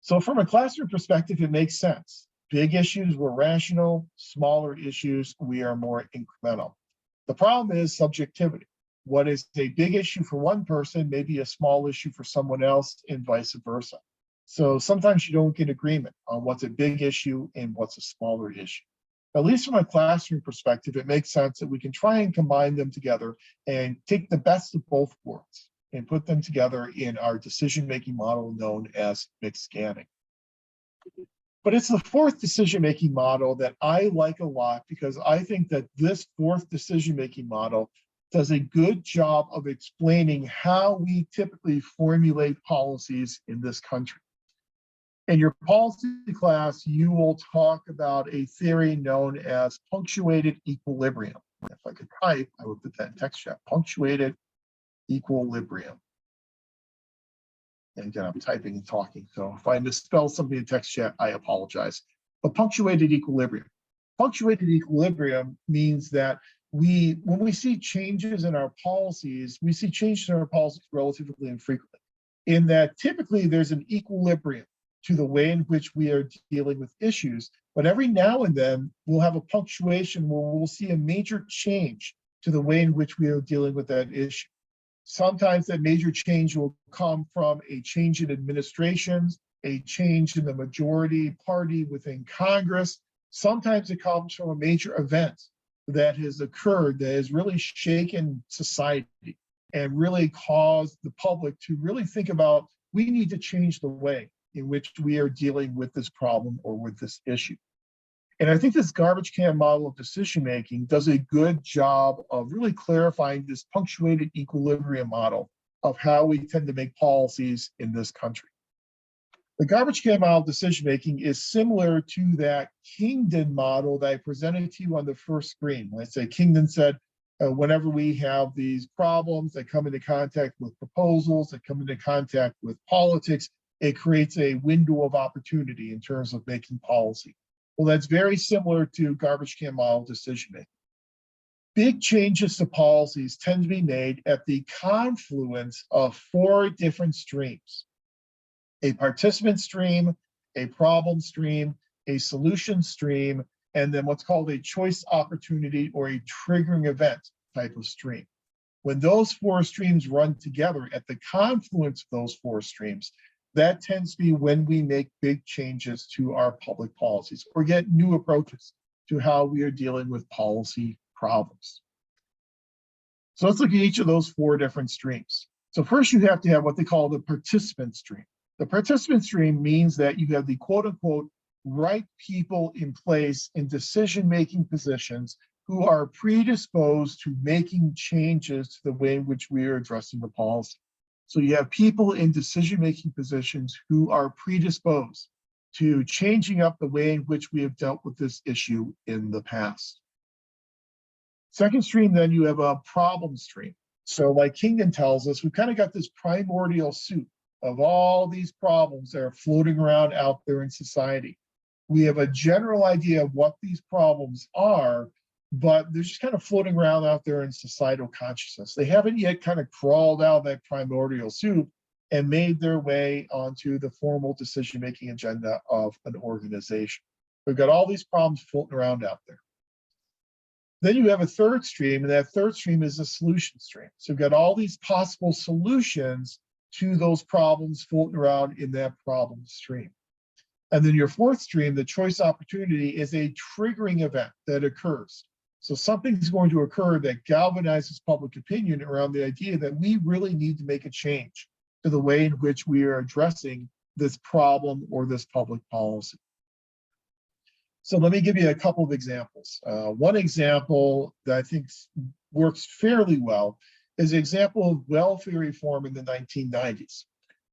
Speaker 1: So from a classroom perspective, it makes sense. Big issues, we're rational. Smaller issues, we are more incremental. The problem is subjectivity. What is a big issue for one person may be a small issue for someone else, and vice versa. So sometimes you don't get agreement on what's a big issue and what's a smaller issue. At least from a classroom perspective, it makes sense that we can try and combine them together and take the best of both worlds and put them together in our decision-making model known as mixed scanning. But it's the fourth decision-making model that I like a lot, because I think that this fourth decision-making model does a good job of explaining how we typically formulate policies in this country. In your policy class, you will talk about a theory known as punctuated equilibrium. If I could type, I would put that in text chat, punctuated equilibrium. And again, I'm typing and talking, so if I misspell something in text chat, I apologize. But punctuated equilibrium. Punctuated equilibrium means that when we see changes in our policies, we see changes in our policies relatively infrequently, in that typically there's an equilibrium to the way in which we are dealing with issues. But every now and then, we'll have a punctuation where we'll see a major change to the way in which we are dealing with that issue. Sometimes that major change will come from a change in administrations, a change in the majority party within Congress. Sometimes it comes from a major event that has occurred that has really shaken society and really caused the public to really think about, we need to change the way in which we are dealing with this problem or with this issue. And I think this garbage can model of decision-making does a good job of really clarifying this punctuated equilibrium model of how we tend to make policies in this country. The garbage can model of decision-making is similar to that Kingdon model that I presented to you on the first screen. Let's say Kingdon said, whenever we have these problems that come into contact with proposals, that come into contact with politics, it creates a window of opportunity in terms of making policy. Well, that's very similar to garbage can model decision-making. Big changes to policies tend to be made at the confluence of four different streams: a participant stream, a problem stream, a solution stream, and then what's called a choice opportunity or a triggering event type of stream. When those four streams run together at the confluence of those four streams, that tends to be when we make big changes to our public policies or get new approaches to how we are dealing with policy problems. So let's look at each of those four different streams. So first, you have to have what they call the participant stream. The participant stream means that you have the quote unquote right people in place in decision-making positions who are predisposed to making changes to the way in which we are addressing the policy. So you have people in decision-making positions who are predisposed to changing up the way in which we have dealt with this issue in the past. Second stream, then you have a problem stream. So like Kingdon tells us, we've kind of got this primordial soup of all these problems that are floating around out there in society. We have a general idea of what these problems are, but they're just kind of floating around out there in societal consciousness. They haven't yet kind of crawled out of that primordial soup and made their way onto the formal decision-making agenda of an organization. We've got all these problems floating around out there. Then you have a third stream, and that third stream is a solution stream. So we've got all these possible solutions to those problems floating around in that problem stream. And then your fourth stream, the choice opportunity, is a triggering event that occurs. So something's going to occur that galvanizes public opinion around the idea that we really need to make a change to the way in which we are addressing this problem or this public policy. So let me give you a couple of examples. One example that I think works fairly well is an example of welfare reform in the 1990s.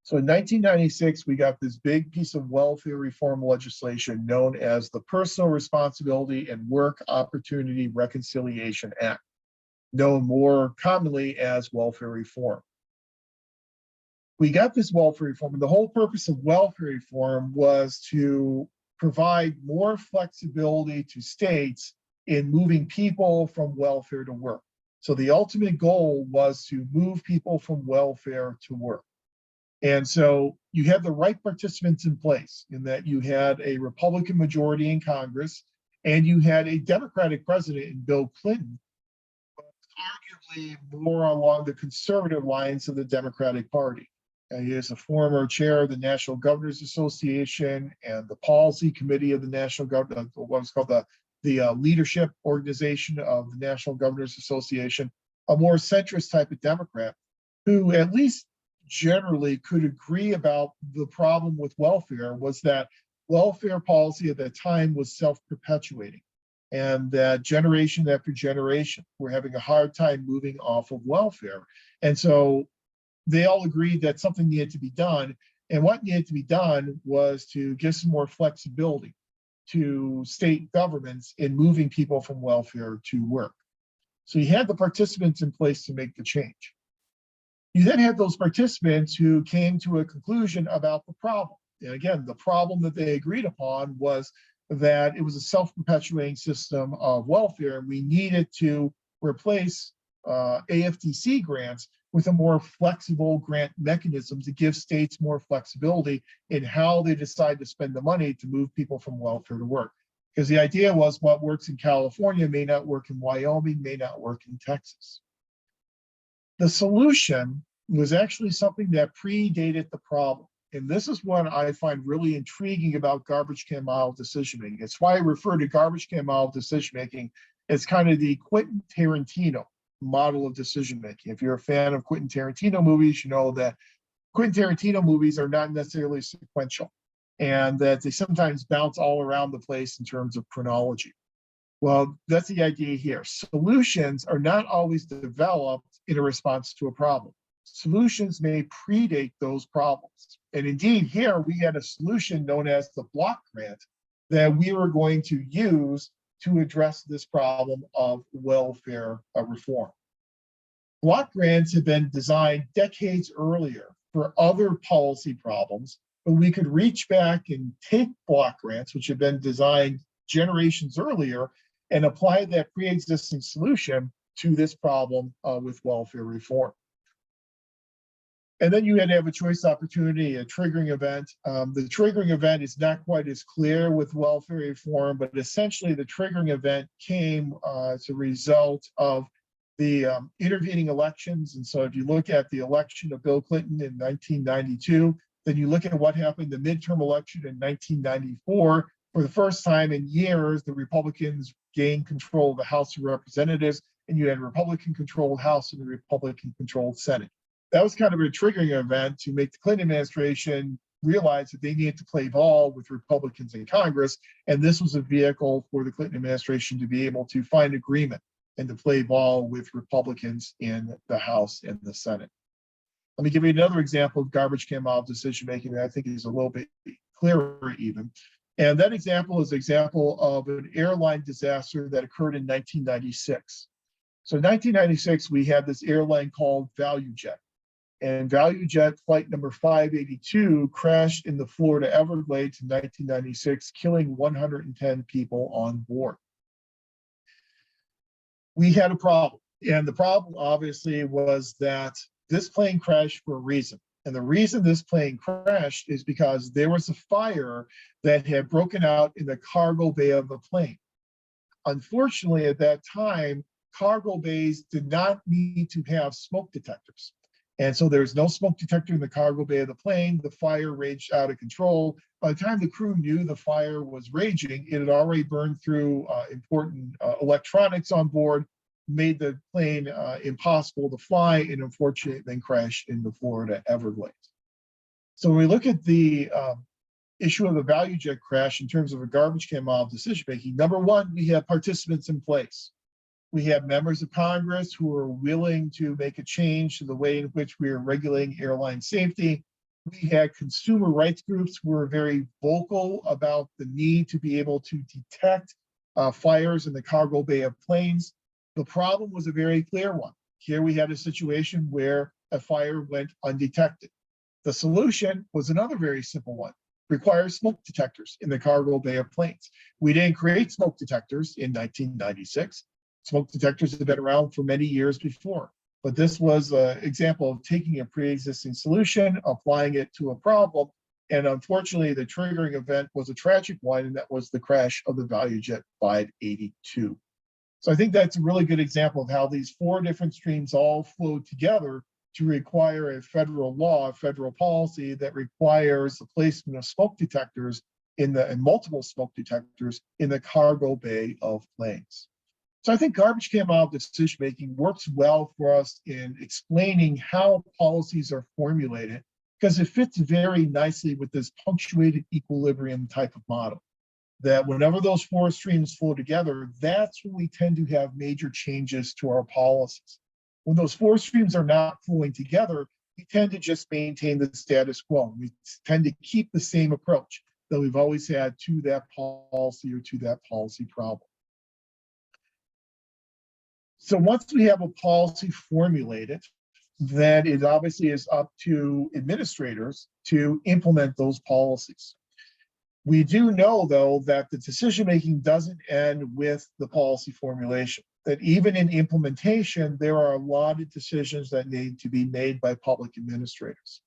Speaker 1: So in 1996, we got this big piece of welfare reform legislation known as the Personal Responsibility and Work Opportunity Reconciliation Act, known more commonly as welfare reform. We got this welfare reform, and the whole purpose of welfare reform was to provide more flexibility to states in moving people from welfare to work. So the ultimate goal was to move people from welfare to work. And so you had the right participants in place in that you had a Republican majority in Congress and you had a Democratic president in Bill Clinton, arguably more along the conservative lines of the Democratic Party. He is a former chair of the National Governors Association and the policy committee of the National Government, what was called the leadership organization of the National Governors Association, a more centrist type of Democrat who at least generally could agree about the problem with welfare was that welfare policy at that time was self-perpetuating and that generation after generation were having a hard time moving off of welfare. And so they all agreed that something needed to be done. And what needed to be done was to give some more flexibility to state governments in moving people from welfare to work. So you had the participants in place to make the change. You then had those participants who came to a conclusion about the problem. And again, the problem that they agreed upon was that it was a self-perpetuating system of welfare. We needed to replace AFDC grants with a more flexible grant mechanism to give states more flexibility in how they decide to spend the money to move people from welfare to work. Because the idea was what works in California may not work in Wyoming, may not work in Texas. The solution was actually something that predated the problem. And this is what I find really intriguing about garbage can model decision making. It's why I refer to garbage can model decision making as kind of the Quentin Tarantino model of decision making. If you're a fan of Quentin Tarantino movies, you know that Quentin Tarantino movies are not necessarily sequential and that they sometimes bounce all around the place in terms of chronology. Well, that's the idea here. Solutions are not always developed in a response to a problem. Solutions may predate those problems. And indeed, here we had a solution known as the block grant that we were going to use to address this problem of welfare reform. Block grants had been designed decades earlier for other policy problems, but we could reach back and take block grants, which had been designed generations earlier, and apply that pre-existing solution to this problem with welfare reform. And then you had to have a choice opportunity, a triggering event. The triggering event is not quite as clear with welfare reform, but essentially the triggering event came as a result of the intervening elections. And so if you look at the election of Bill Clinton in 1992, then you look at what happened in the midterm election in 1994. For the first time in years, the Republicans gained control of the House of Representatives, and you had a Republican-controlled House and a Republican-controlled Senate. That was kind of a triggering event to make the Clinton administration realize that they needed to play ball with Republicans in Congress. And this was a vehicle for the Clinton administration to be able to find agreement and to play ball with Republicans in the House and the Senate. Let me give you another example of garbage can model decision making that I think is a little bit clearer even. And that example is an example of an airline disaster that occurred in 1996. So in 1996, we had this airline called ValueJet. And ValueJet flight number 582 crashed in the Florida Everglades in 1996, killing 110 people on board. We had a problem. And the problem obviously was that this plane crashed for a reason. And the reason this plane crashed is because there was a fire that had broken out in the cargo bay of the plane. Unfortunately, at that time, cargo bays did not need to have smoke detectors. And so there's no smoke detector in the cargo bay of the plane. The fire raged out of control. By the time the crew knew the fire was raging, it had already burned through important electronics on board, made the plane impossible to fly, and unfortunately then crashed in the Florida Everglades. So when we look at the issue of the ValueJet crash in terms of a garbage can model decision making, number one, we have participants in place. We have members of Congress who are willing to make a change to the way in which we are regulating airline safety. We had consumer rights groups who were very vocal about the need to be able to detect fires in the cargo bay of planes. The problem was a very clear one. Here we had a situation where a fire went undetected. The solution was another very simple one. Require smoke detectors in the cargo bay of planes. We didn't create smoke detectors in 1996. Smoke detectors have been around for many years before, But this was an example of taking a pre-existing solution, applying it to a problem, and unfortunately, the triggering event was a tragic one, and that was the crash of the ValueJet 582. So I think that's a really good example of how these four different streams all flow together to require a federal law, a federal policy that requires the placement of smoke detectors and multiple smoke detectors in the cargo bay of planes. So I think garbage can model decision-making works well for us in explaining how policies are formulated, because it fits very nicely with this punctuated equilibrium type of model. That whenever those four streams flow together, that's when we tend to have major changes to our policies. When those four streams are not flowing together, we tend to just maintain the status quo. We tend to keep the same approach that we've always had to that policy or to that policy problem. So once we have a policy formulated, then it obviously is up to administrators to implement those policies. We do know, though, that the decision-making doesn't end with the policy formulation, that even in implementation, there are a lot of decisions that need to be made by public administrators.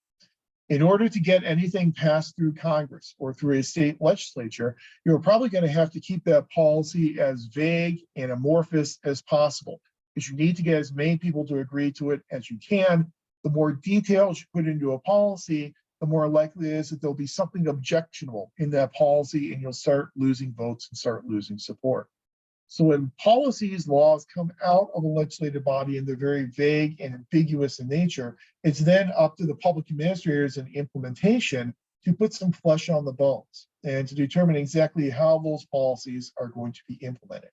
Speaker 1: In order to get anything passed through Congress or through a state legislature, you're probably going to have to keep that policy as vague and amorphous as possible, because you need to get as many people to agree to it as you can. The more details you put into a policy, the more likely it is that there'll be something objectionable in that policy and you'll start losing votes and start losing support. So when policies, laws come out of a legislative body and they're very vague and ambiguous in nature, it's then up to the public administrators in implementation to put some flesh on the bones and to determine exactly how those policies are going to be implemented.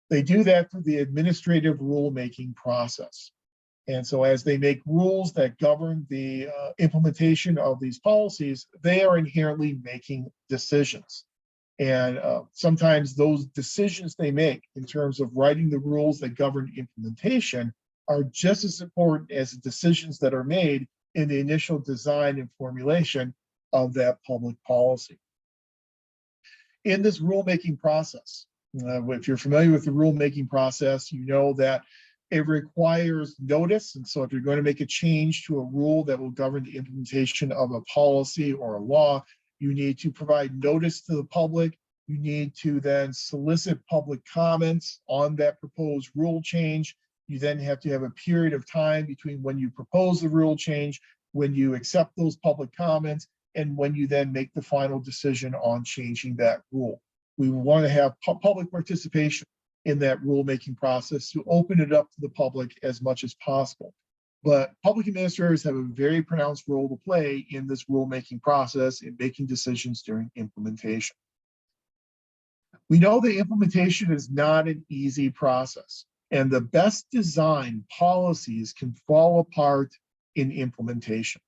Speaker 1: They do that through the administrative rulemaking process. And so as they make rules that govern the implementation of these policies, they are inherently making decisions. And sometimes those decisions they make in terms of writing the rules that govern implementation are just as important as the decisions that are made in the initial design and formulation of that public policy. In this rulemaking process, if you're familiar with the rulemaking process, you know that it requires notice. And so if you're going to make a change to a rule that will govern the implementation of a policy or a law, you need to provide notice to the public. You need to then solicit public comments on that proposed rule change. You then have to have a period of time between when you propose the rule change, when you accept those public comments, and when you then make the final decision on changing that rule. We want to have public participation in that rulemaking process to open it up to the public as much as possible. But public administrators have a very pronounced role to play in this rulemaking process in making decisions during implementation. We know that implementation is not an easy process, and the best designed policies can fall apart in implementation.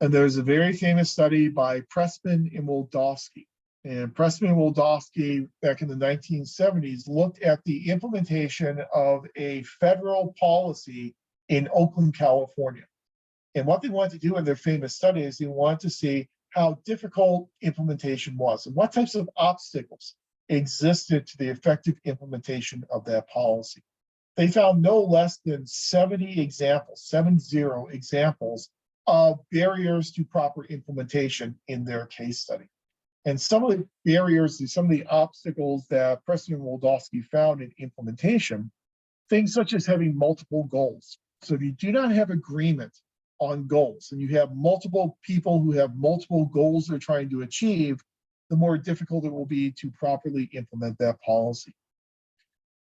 Speaker 1: And there's a very famous study by Pressman and Wildowski. And Pressman and Wildowski, back in the 1970s, looked at the implementation of a federal policy in Oakland, California. And what they wanted to do in their famous study is they wanted to see how difficult implementation was and what types of obstacles existed to the effective implementation of that policy. They found no less than 70 examples of barriers to proper implementation in their case study. And some of the barriers, some of the obstacles that Pressman and Wildowski found in implementation, things such as having multiple goals. So if you do not have agreement on goals and you have multiple people who have multiple goals they're trying to achieve, the more difficult it will be to properly implement that policy.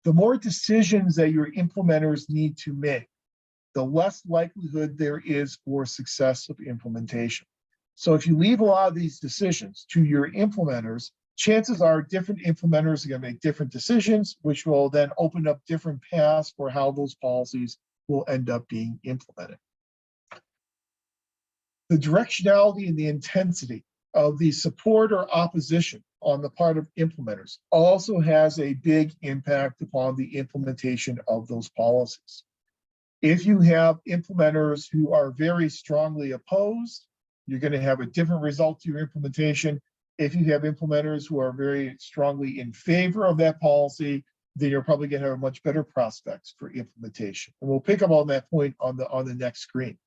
Speaker 1: The more decisions that your implementers need to make, the less likelihood there is for success of implementation. So if you leave a lot of these decisions to your implementers, chances are different implementers are going to make different decisions, which will then open up different paths for how those policies will end up being implemented. The directionality and the intensity of the support or opposition on the part of implementers also has a big impact upon the implementation of those policies. If you have implementers who are very strongly opposed, you're going to have a different result to your implementation. If you have implementers who are very strongly in favor of that policy, then you're probably going to have much better prospects for implementation. And we'll pick up on that point on the next screen.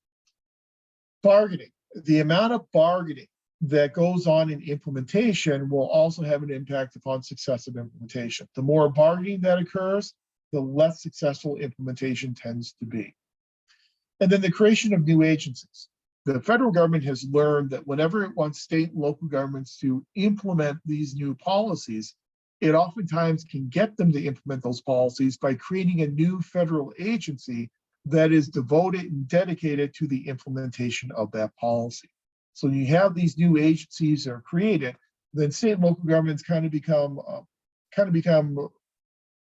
Speaker 1: Bargaining. The amount of bargaining that goes on in implementation will also have an impact upon success of implementation. The more bargaining that occurs, the less successful implementation tends to be. And then the creation of new agencies. The federal government has learned that whenever it wants state and local governments to implement these new policies, it oftentimes can get them to implement those policies by creating a new federal agency that is devoted and dedicated to the implementation of that policy. So when you have these new agencies that are created, then state and local governments kind of become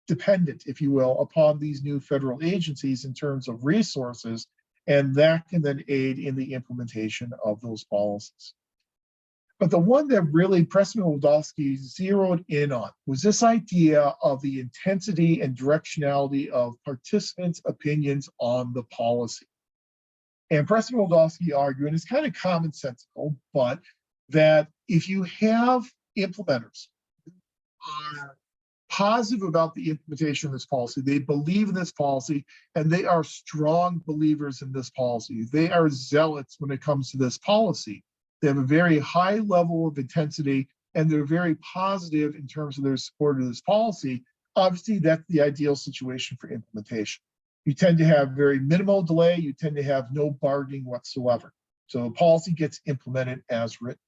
Speaker 1: dependent, if you will, upon these new federal agencies in terms of resources, and that can then aid in the implementation of those policies. But the one that really Pressman-Wildowski zeroed in on was this idea of the intensity and directionality of participants' opinions on the policy. And Pressman-Wildowski argued, and it's kind of commonsensical, but that if you have implementers who are positive about the implementation of this policy, they believe in this policy, and they are strong believers in this policy, they are zealots when it comes to this policy, they have a very high level of intensity, and they're very positive in terms of their support of this policy, obviously that's the ideal situation for implementation. You tend to have very minimal delay, you tend to have no bargaining whatsoever. So the policy gets implemented as written.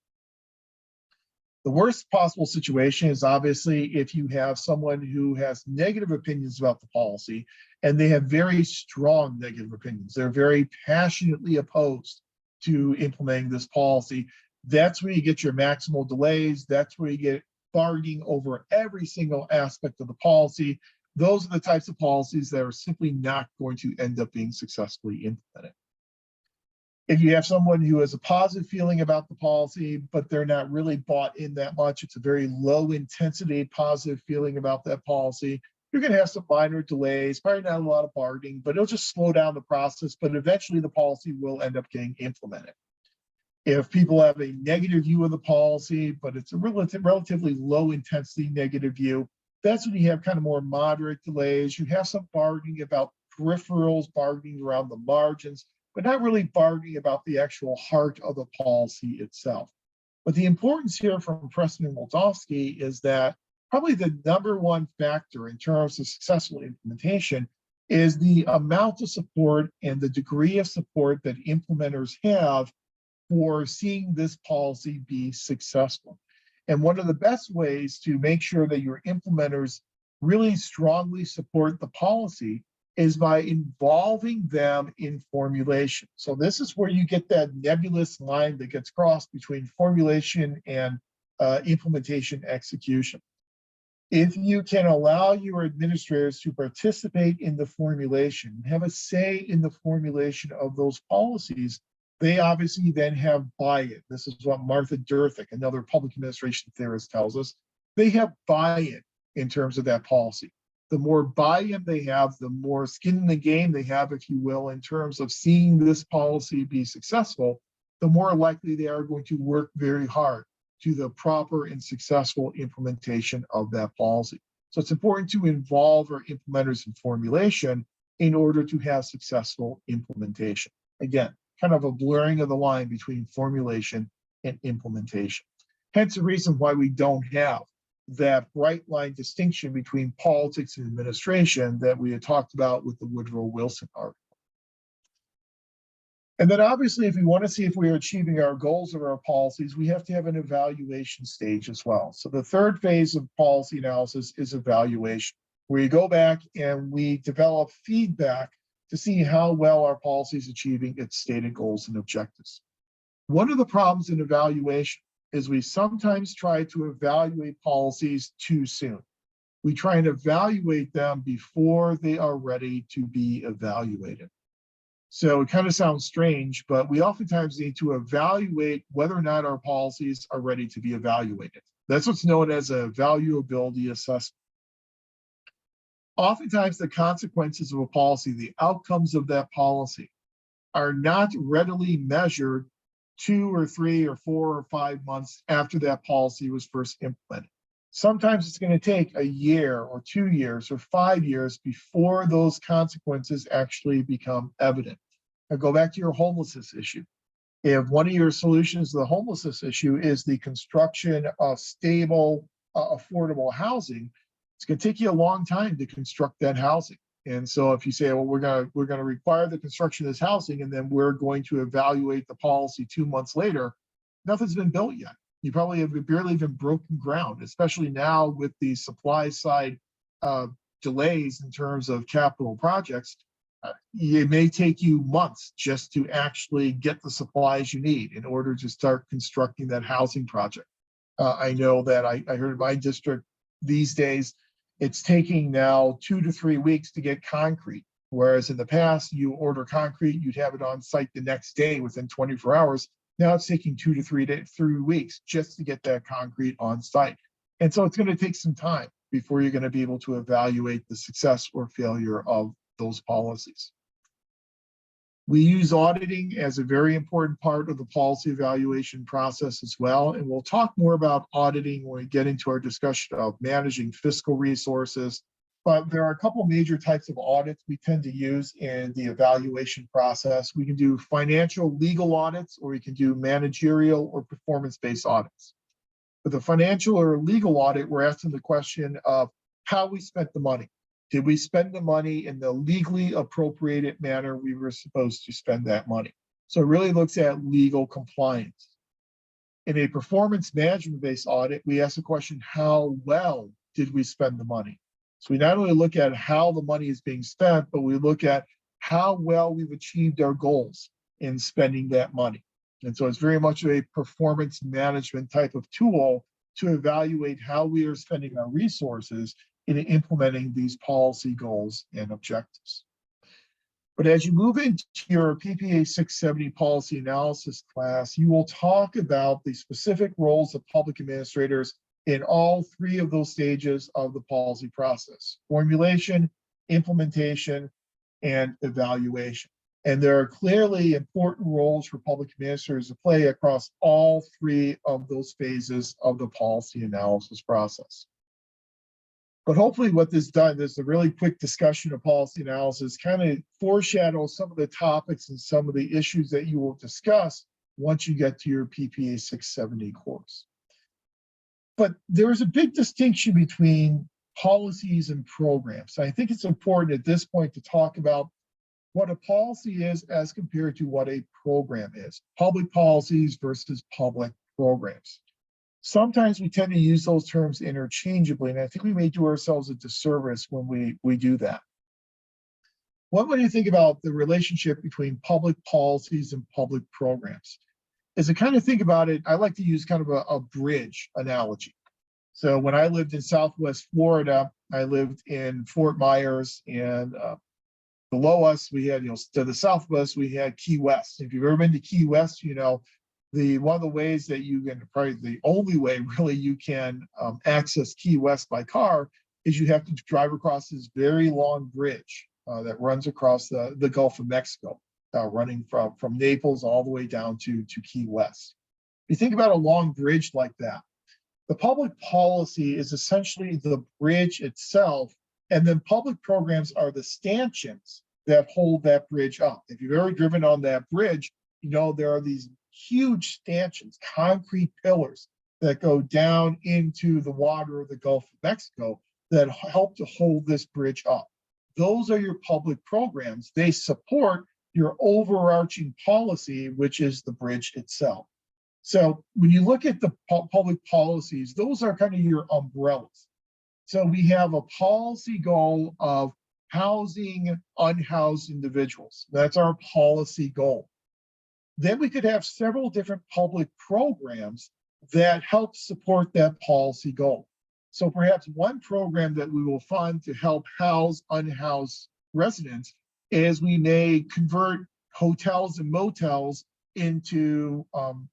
Speaker 1: The worst possible situation is obviously if you have someone who has negative opinions about the policy, and they have very strong negative opinions. They're very passionately opposed to implementing this policy. That's where you get your maximal delays. That's where you get bargaining over every single aspect of the policy. Those are the types of policies that are simply not going to end up being successfully implemented. If you have someone who has a positive feeling about the policy, but they're not really bought in that much, it's a very low intensity positive feeling about that policy, you're going to have some minor delays, probably not a lot of bargaining, but it'll just slow down the process, but eventually the policy will end up getting implemented. If people have a negative view of the policy, but it's a relatively low intensity negative view, that's when you have kind of more moderate delays. You have some bargaining about peripherals, bargaining around the margins, but not really bargaining about the actual heart of the policy itself. But the importance here from Pressman-Wildowski is that probably the number one factor in terms of successful implementation is the amount of support and the degree of support that implementers have for seeing this policy be successful. And one of the best ways to make sure that your implementers really strongly support the policy is by involving them in formulation. So this is where you get that nebulous line that gets crossed between formulation and implementation execution. If you can allow your administrators to participate in the formulation, have a say in the formulation of those policies, they obviously then have buy-in. This is what Martha Durthick, another public administration theorist, tells us. They have buy-in in terms of that policy. The more buy-in they have, the more skin in the game they have, if you will, in terms of seeing this policy be successful, the more likely they are going to work very hard to the proper and successful implementation of that policy. So it's important to involve our implementers in formulation in order to have successful implementation. Again, kind of a blurring of the line between formulation and implementation. Hence the reason why we don't have that bright line distinction between politics and administration that we had talked about with the Woodrow Wilson article. And then obviously, if we want to see if we are achieving our goals of our policies, we have to have an evaluation stage as well. So the third phase of policy analysis is evaluation, where you go back and we develop feedback to see how well our policy is achieving its stated goals and objectives. One of the problems in evaluation is we sometimes try to evaluate policies too soon. We try and evaluate them before they are ready to be evaluated. So it kind of sounds strange, but we oftentimes need to evaluate whether or not our policies are ready to be evaluated. That's what's known as a valuability assessment. Oftentimes the consequences of a policy, the outcomes of that policy, are not readily measured 2 or 3 or 4 or 5 months after that policy was first implemented. Sometimes it's going to take a year or 2 years or 5 years before those consequences actually become evident. Now go back to your homelessness issue. If one of your solutions to the homelessness issue is the construction of stable, affordable housing, it's going to take you a long time to construct that housing. And so if you say, well, we're going to require the construction of this housing, and then we're going to evaluate the policy 2 months later, nothing's been built yet. You probably have barely even broken ground, especially now with the supply side delays in terms of capital projects. It may take you months just to actually get the supplies you need in order to start constructing that housing project. I know that I heard in my district these days, it's taking now 2 to 3 weeks to get concrete. Whereas in the past, you order concrete, you'd have it on site the next day within 24 hours. Now it's taking 2 to 3 weeks just to get that concrete on site. And so it's going to take some time before you're going to be able to evaluate the success or failure of those policies. We use auditing as a very important part of the policy evaluation process as well. And we'll talk more about auditing when we get into our discussion of managing fiscal resources. But there are a couple major types of audits we tend to use in the evaluation process. We can do financial legal audits, or we can do managerial or performance-based audits. For the financial or legal audit, we're asking the question of how we spent the money. Did we spend the money in the legally appropriated manner we were supposed to spend that money? So it really looks at legal compliance. In a performance management-based audit, we ask the question, how well did we spend the money? So we not only look at how the money is being spent, but we look at how well we've achieved our goals in spending that money. And so it's very much a performance management type of tool to evaluate how we are spending our resources in implementing these policy goals and objectives. But as you move into your PPA 670 policy analysis class, you will talk about the specific roles of public administrators in all three of those stages of the policy process: formulation, implementation, and evaluation. And there are clearly important roles for public administrators to play across all three of those phases of the policy analysis process. But hopefully what this does is a really quick discussion of policy analysis, kind of foreshadows some of the topics and some of the issues that you will discuss once you get to your PPA 670 course. But there is a big distinction between policies and programs. I think it's important at this point to talk about what a policy is as compared to what a program is. Public policies versus public programs. Sometimes we tend to use those terms interchangeably, and I think we may do ourselves a disservice when we do that. One way to think about the relationship between public policies and public programs is to kind of think about it. I like to use kind of a bridge analogy. So when I lived in Southwest Florida, I lived in Fort Myers, and below us, we had, to the southwest, we had Key West. If you've ever been to Key West, one of the ways that you can, probably the only way really you can access Key West by car is you have to drive across this very long bridge that runs across the Gulf of Mexico, running from Naples all the way down to Key West. If you think about a long bridge like that, the public policy is essentially the bridge itself, and then public programs are the stanchions that hold that bridge up. If you've ever driven on that bridge, there are these huge stanchions, concrete pillars that go down into the water of the Gulf of Mexico that help to hold this bridge up. Those are your public programs. They support your overarching policy, which is the bridge itself. So when you look at the public policies, those are kind of your umbrellas. So we have a policy goal of housing unhoused individuals. That's our policy goal. Then we could have several different public programs that help support that policy goal. So perhaps one program that we will fund to help house unhoused residents is we may convert hotels and motels into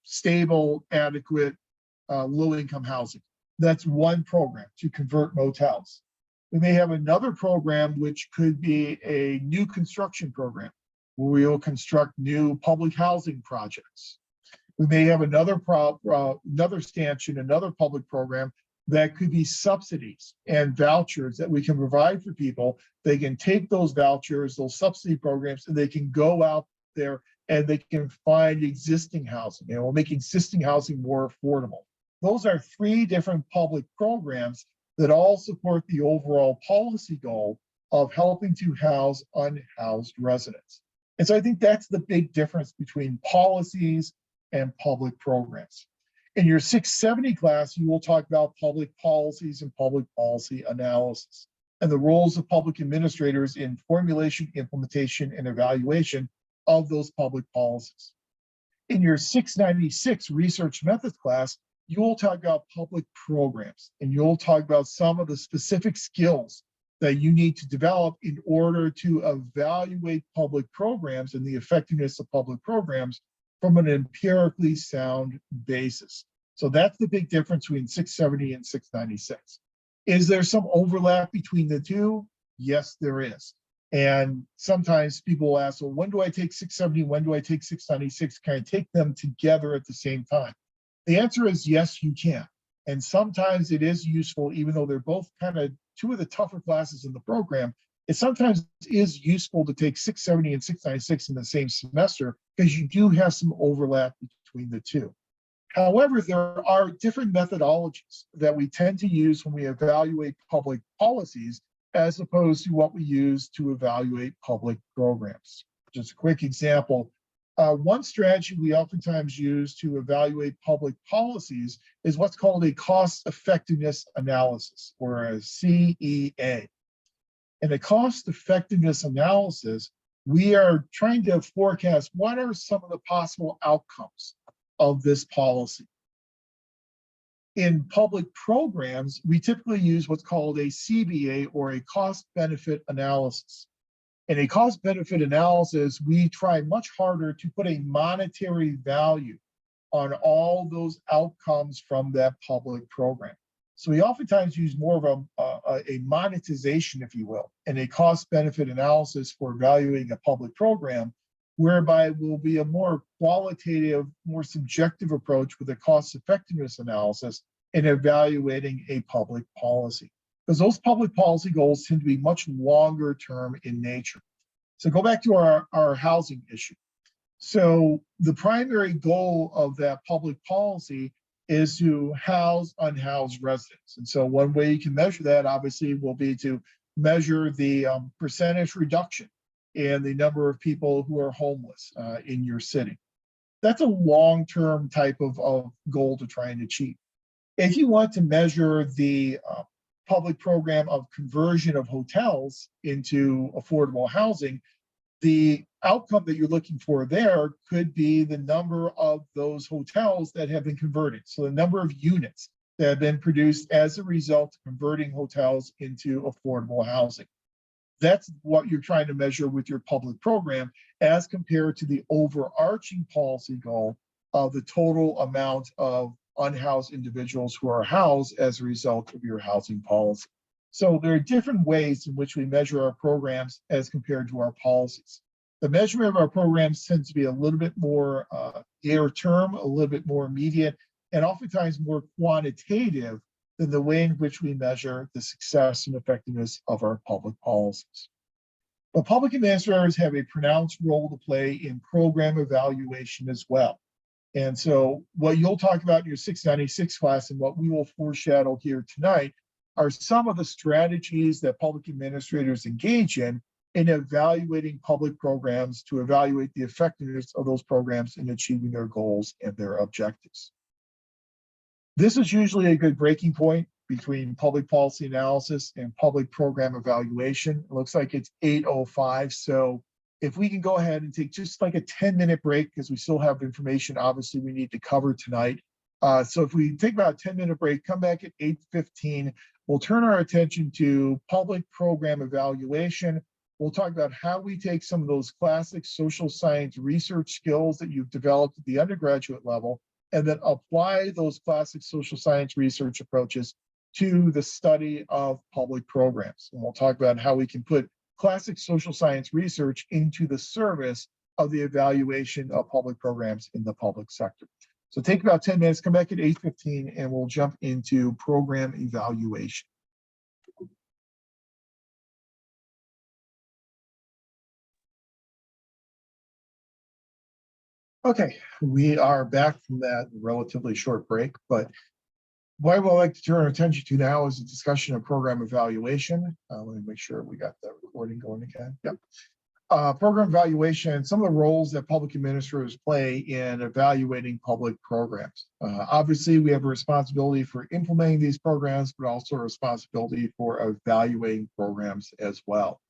Speaker 1: stable, adequate, low-income housing. That's one program, to convert motels. We may have another program which could be a new construction program, where we will construct new public housing projects. We may have another stanchion, another public program That could be subsidies and vouchers that we can provide for people. They can take those vouchers, those subsidy programs, and they can go out there and they can find existing housing. We'll make existing housing more affordable. Those are three different public programs that all support the overall policy goal of helping to house unhoused residents. And so I think that's the big difference between policies and public programs. In your 670 class, you will talk about public policies and public policy analysis and the roles of public administrators in formulation, implementation, and evaluation of those public policies. In your 696 research methods class, you will talk about public programs, and you'll talk about some of the specific skills that you need to develop in order to evaluate public programs and the effectiveness of public programs from an empirically sound basis. So that's the big difference between 670 and 696. Is there some overlap between the two? Yes, there is. And sometimes people will ask, well, when do I take 670? When do I take 696? Can I take them together at the same time? The answer is yes, you can. And sometimes it is useful, even though they're both kind of two of the tougher classes in the program, it sometimes is useful to take 670 and 696 in the same semester because you do have some overlap between the two. However, there are different methodologies that we tend to use when we evaluate public policies as opposed to what we use to evaluate public programs. Just a quick example. One strategy we oftentimes use to evaluate public policies is what's called a cost effectiveness analysis, or a CEA. In a cost effectiveness analysis, we are trying to forecast what are some of the possible outcomes of this policy. In public programs, we typically use what's called a CBA, or a cost benefit analysis. In a cost benefit analysis, we try much harder to put a monetary value on all those outcomes from that public program. So we oftentimes use more of a monetization, if you will, in a cost benefit analysis for evaluating a public program, whereby it will be a more qualitative, more subjective approach with a cost effectiveness analysis in evaluating a public policy. Because those public policy goals tend to be much longer term in nature. So go back to our housing issue. So the primary goal of that public policy is to house unhoused residents. And so one way you can measure that, obviously, will be to measure the percentage reduction in the number of people who are homeless in your city. That's a long-term type of goal to try and achieve. If you want to measure the public program of conversion of hotels into affordable housing, the outcome that you're looking for there could be the number of those hotels that have been converted. So the number of units that have been produced as a result of converting hotels into affordable housing. That's what you're trying to measure with your public program as compared to the overarching policy goal of the total amount of unhoused individuals who are housed as a result of your housing policy. So there are different ways in which we measure our programs as compared to our policies. The measurement of our programs tends to be a little bit more near term, a little bit more immediate, and oftentimes more quantitative than the way in which we measure the success and effectiveness of our public policies. But public administrators have a pronounced role to play in program evaluation as well. And so what you'll talk about in your 696 class and what we will foreshadow here tonight are some of the strategies that public administrators engage in evaluating public programs to evaluate the effectiveness of those programs in achieving their goals and their objectives. This is usually a good breaking point between public policy analysis and public program evaluation. It looks like it's 8:05. So if we can go ahead and take just like a 10-minute break, because we still have information, obviously, we need to cover tonight. So if we take about a 10-minute break, come back at 8:15, we'll turn our attention to public program evaluation. We'll talk about how we take some of those classic social science research skills that you've developed at the undergraduate level and then apply those classic social science research approaches to the study of public programs. And we'll talk about how we can put classic social science research into the service of the evaluation of public programs in the public sector. So take about 10 minutes, come back at 8:15, and we'll jump into program evaluation. Okay, we are back from that relatively short break, but what I would like to turn our attention to now is a discussion of program evaluation. Let me make sure we got that recording going again. Yep. Program evaluation, some of the roles that public administrators play in evaluating public programs. Obviously, we have a responsibility for implementing these programs, but also a responsibility for evaluating programs as well.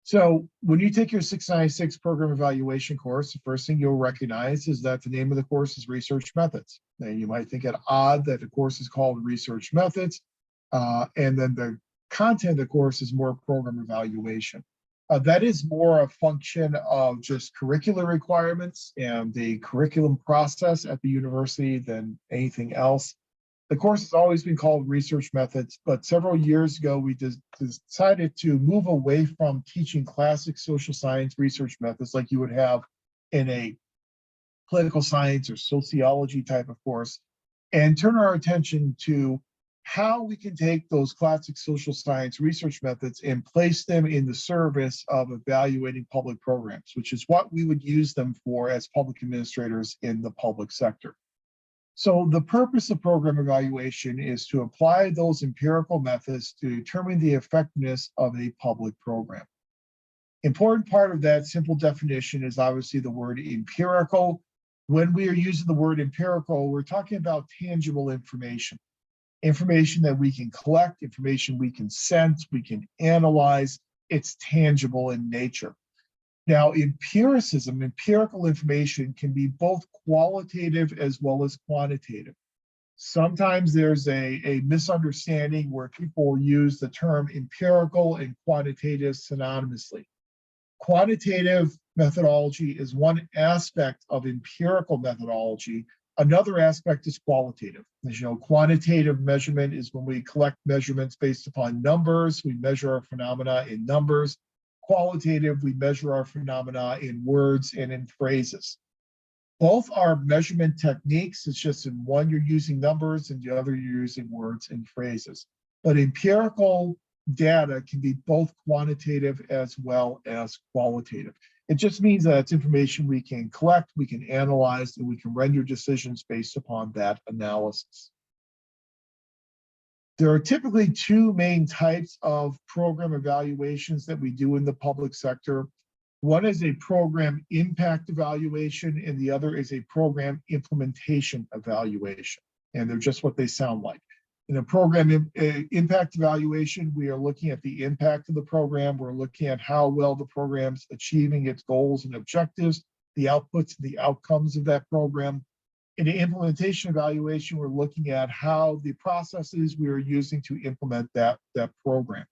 Speaker 1: So when you take your 696 program evaluation course, the first thing you'll recognize is that the name of the course is Research Methods. Now, you might think it odd that the course is called Research Methods, and then the content of the course is more program evaluation. That is more a function of just curricular requirements and the curriculum process at the university than anything else. The course has always been called Research Methods, but several years ago, we decided to move away from teaching classic social science research methods like you would have in a political science or sociology type of course, and turn our attention to how we can take those classic social science research methods and place them in the service of evaluating public programs, which is what we would use them for as public administrators in the public sector. So the purpose of program evaluation is to apply those empirical methods to determine the effectiveness of a public program. Important part of that simple definition is obviously the word empirical. When we are using the word empirical, we're talking about tangible information, information that we can collect, information we can sense, we can analyze. It's tangible in nature. Now, empirical information can be both qualitative as well as quantitative. Sometimes there's a misunderstanding where people use the term empirical and quantitative synonymously. Quantitative methodology is one aspect of empirical methodology. Another aspect is qualitative. As you know, quantitative measurement is when we collect measurements based upon numbers. We measure our phenomena in numbers. Qualitative, we measure our phenomena in words and in phrases. Both are measurement techniques. It's just in one you're using numbers and the other you're using words and phrases. But empirical data can be both quantitative as well as qualitative. It just means that it's information we can collect, we can analyze, and we can render decisions based upon that analysis. There are typically two main types of program evaluations that we do in the public sector. One is a program impact evaluation, and the other is a program implementation evaluation. And they're just what they sound like. In a program impact evaluation, we are looking at the impact of the program. We're looking at how well the program's achieving its goals and objectives, the outputs and the outcomes of that program. In the implementation evaluation, we're looking at how the processes we are using to implement that program.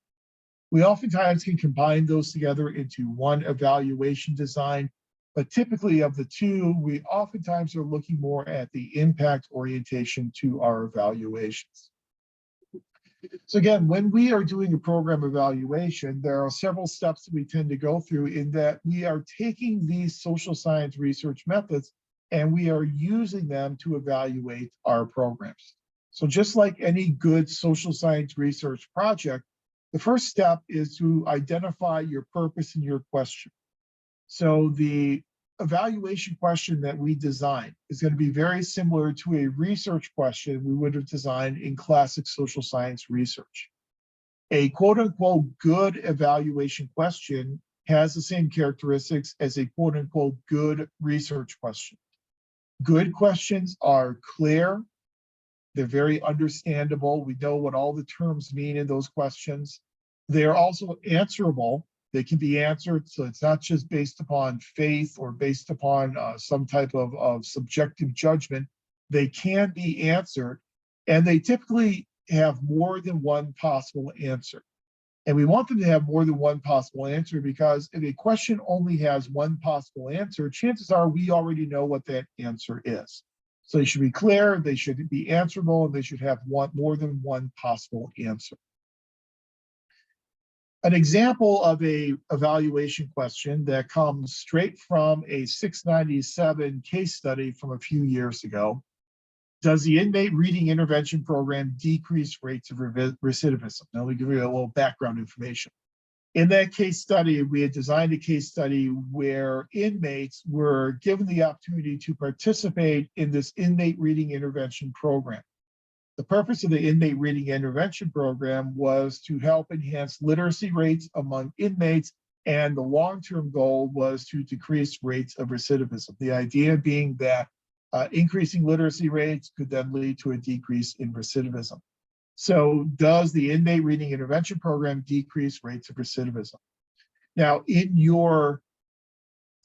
Speaker 1: We oftentimes can combine those together into one evaluation design, but typically of the two, we oftentimes are looking more at the impact orientation to our evaluations. So again, when we are doing a program evaluation, there are several steps that we tend to go through in that we are taking these social science research methods and we are using them to evaluate our programs. So just like any good social science research project, the first step is to identify your purpose and your question. So the evaluation question that we design is going to be very similar to a research question we would have designed in classic social science research. A quote unquote good evaluation question has the same characteristics as a quote unquote good research question. Good questions are clear. They're very understandable. We know what all the terms mean in those questions. They are also answerable. They can be answered, so it's not just based upon faith or based upon some type of subjective judgment. They can be answered, and they typically have more than one possible answer. And we want them to have more than one possible answer because if a question only has one possible answer, chances are we already know what that answer is. So they should be clear, they should be answerable, and they should have more than one possible answer. An example of a evaluation question that comes straight from a 697 case study from a few years ago. Does the inmate reading intervention program decrease rates of recidivism? Now, let me give you a little background information. In that case study, we had designed a case study where inmates were given the opportunity to participate in this inmate reading intervention program. The purpose of the inmate reading intervention program was to help enhance literacy rates among inmates, and the long-term goal was to decrease rates of recidivism. The idea being that increasing literacy rates could then lead to a decrease in recidivism. So does the inmate reading intervention program decrease rates of recidivism? Now, in your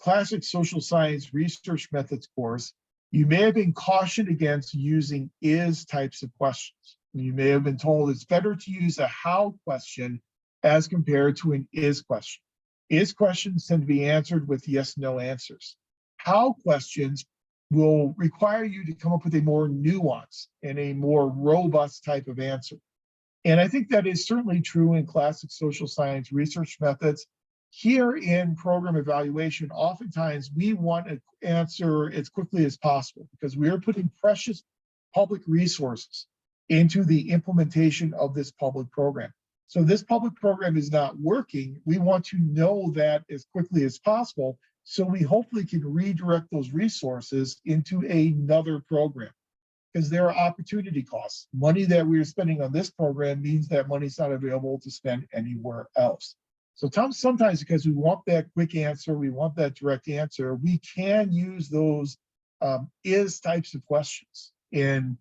Speaker 1: classic social science research methods course, you may have been cautioned against using is types of questions. You may have been told it's better to use a how question as compared to an is question. Is questions tend to be answered with yes, no answers. How questions will require you to come up with a more nuanced and a more robust type of answer. And I think that is certainly true in classic social science research methods. Here in program evaluation, oftentimes we want an answer as quickly as possible because we are putting precious public resources into the implementation of this public program. So if this public program is not working, we want to know that as quickly as possible so we hopefully can redirect those resources into another program because there are opportunity costs. Money that we're spending on this program means that money's not available to spend anywhere else. So sometimes because we want that quick answer, we want that direct answer, we can use those is types of questions in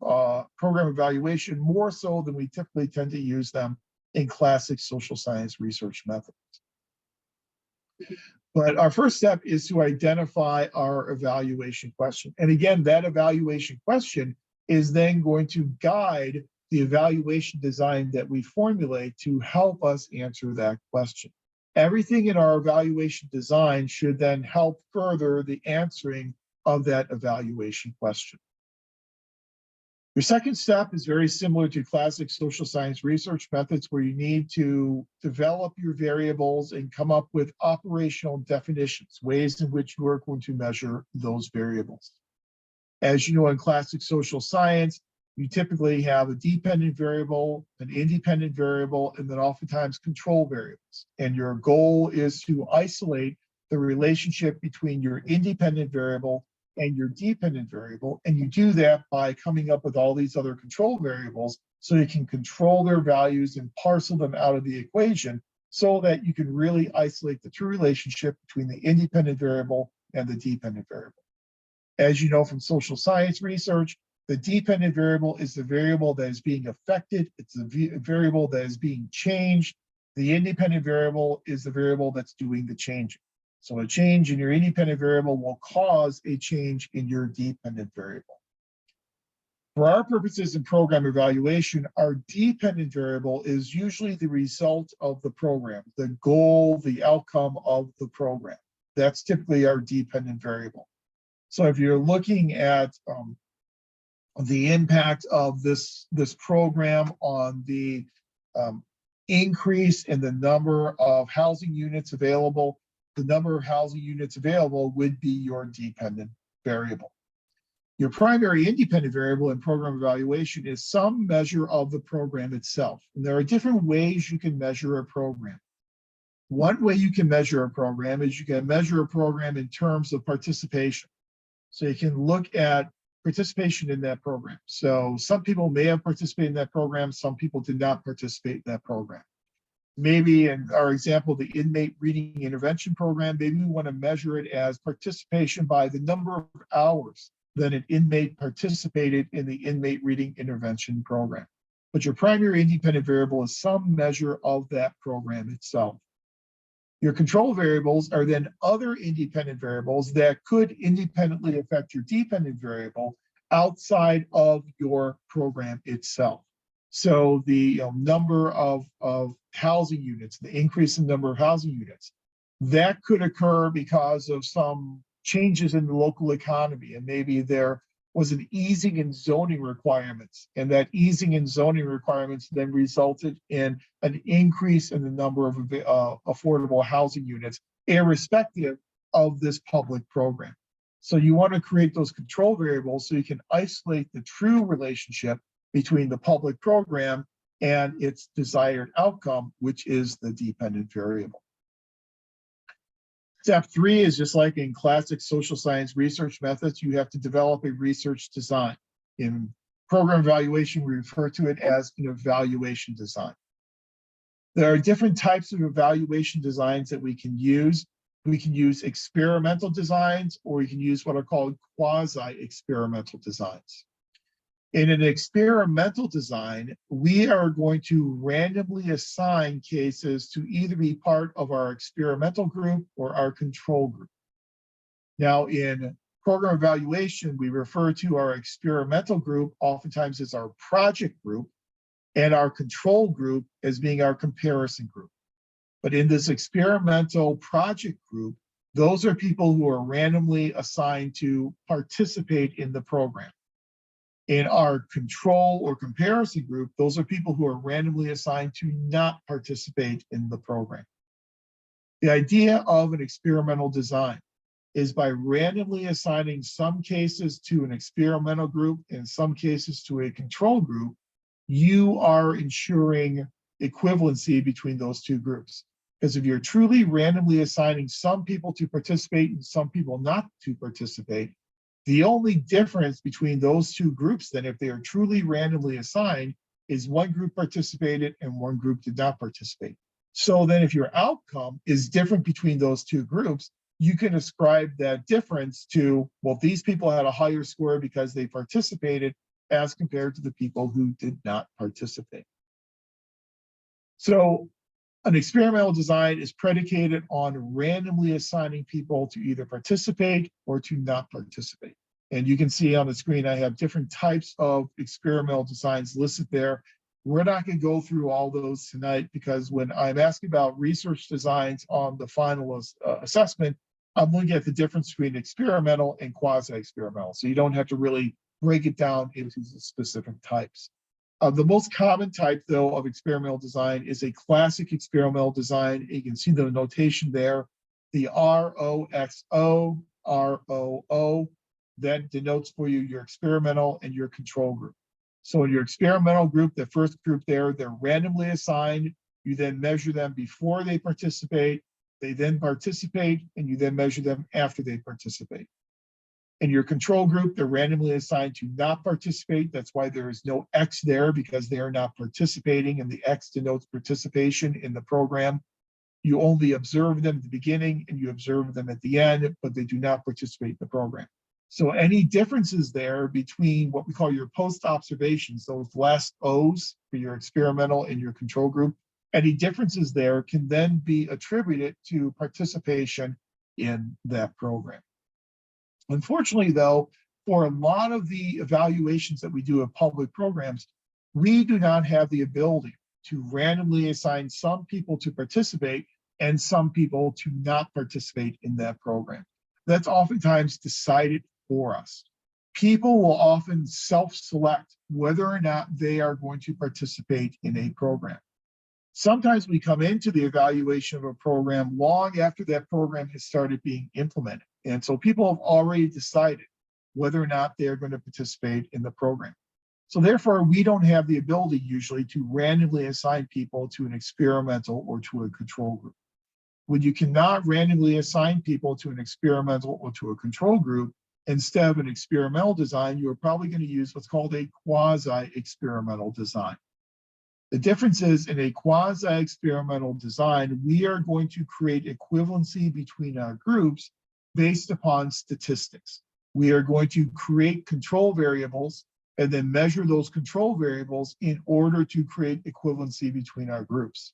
Speaker 1: program evaluation more so than we typically tend to use them in classic social science research methods. But our first step is to identify our evaluation question. And again, that evaluation question is then going to guide the evaluation design that we formulate to help us answer that question. Everything in our evaluation design should then help further the answering of that evaluation question. Your second step is very similar to classic social science research methods where you need to develop your variables and come up with operational definitions, ways in which you are going to measure those variables. As you know, in classic social science, you typically have a dependent variable, an independent variable, and then oftentimes control variables. And your goal is to isolate the relationship between your independent variable and your dependent variable. And you do that by coming up with all these other control variables so you can control their values and parcel them out of the equation so that you can really isolate the true relationship between the independent variable and the dependent variable. As you know from social science research, the dependent variable is the variable that is being affected. It's the variable that is being changed. The independent variable is the variable that's doing the changing. So a change in your independent variable will cause a change in your dependent variable. For our purposes in program evaluation, our dependent variable is usually the result of the program, the goal, the outcome of the program. That's typically our dependent variable. So if you're looking at the impact of this program on the increase in the number of housing units available, the number of housing units available would be your dependent variable. Your primary independent variable in program evaluation is some measure of the program itself. And there are different ways you can measure a program. One way you can measure a program is you can measure a program in terms of participation. So you can look at participation in that program. So some people may have participated in that program, some people did not participate in that program. Maybe in our example, the inmate reading intervention program, maybe we want to measure it as participation by the number of hours that an inmate participated in the inmate reading intervention program. But your primary independent variable is some measure of that program itself. Your control variables are then other independent variables that could independently affect your dependent variable outside of your program itself. So the number of housing units, the increase in number of housing units, that could occur because of some changes in the local economy, and maybe there was an easing in zoning requirements. And that easing in zoning requirements then resulted in an increase in the number of affordable housing units, irrespective of this public program. So you want to create those control variables so you can isolate the true relationship between the public program and its desired outcome, which is the dependent variable. Step 3 is just like in classic social science research methods, you have to develop a research design. In program evaluation, we refer to it as an evaluation design. There are different types of evaluation designs that we can use. We can use experimental designs, or we can use what are called quasi-experimental designs. In an experimental design, we are going to randomly assign cases to either be part of our experimental group or our control group. Now, in program evaluation, we refer to our experimental group oftentimes as our project group and our control group as being our comparison group. But in this experimental project group, those are people who are randomly assigned to participate in the program. In our control or comparison group, those are people who are randomly assigned to not participate in the program. The idea of an experimental design is by randomly assigning some cases to an experimental group and some cases to a control group, you are ensuring equivalency between those two groups. Because if you're truly randomly assigning some people to participate and some people not to participate, the only difference between those two groups, then, if they are truly randomly assigned, is one group participated and one group did not participate. So then if your outcome is different between those two groups, you can ascribe that difference to, well, these people had a higher score because they participated as compared to the people who did not participate. So an experimental design is predicated on randomly assigning people to either participate or to not participate. And you can see on the screen, I have different types of experimental designs listed there. We're not going to go through all those tonight because when I'm asking about research designs on the final assessment, I'm looking at the difference between experimental and quasi-experimental. So you don't have to really break it down into the specific types. The most common type, though, of experimental design is a classic experimental design. You can see the notation there, the ROXO, ROO, that denotes for you your experimental and your control group. So in your experimental group, the first group there, they're randomly assigned. You then measure them before they participate. They then participate, and you then measure them after they participate. In your control group, they're randomly assigned to not participate. That's why there is no X there, because they are not participating, and the X denotes participation in the program. You only observe them at the beginning and you observe them at the end, but they do not participate in the program. So any differences there between what we call your post observations, those last O's for your experimental and your control group, any differences there can then be attributed to participation in that program. Unfortunately, though, for a lot of the evaluations that we do of public programs, we do not have the ability to randomly assign some people to participate and some people to not participate in that program. That's oftentimes decided for us. People will often self-select whether or not they are going to participate in a program. Sometimes we come into the evaluation of a program long after that program has started being implemented. And so people have already decided whether or not they're going to participate in the program. So therefore, we don't have the ability usually to randomly assign people to an experimental or to a control group. When you cannot randomly assign people to an experimental or to a control group, instead of an experimental design, you're probably going to use what's called a quasi-experimental design. The difference is in a quasi-experimental design, we are going to create equivalency between our groups based upon statistics. We are going to create control variables and then measure those control variables in order to create equivalency between our groups.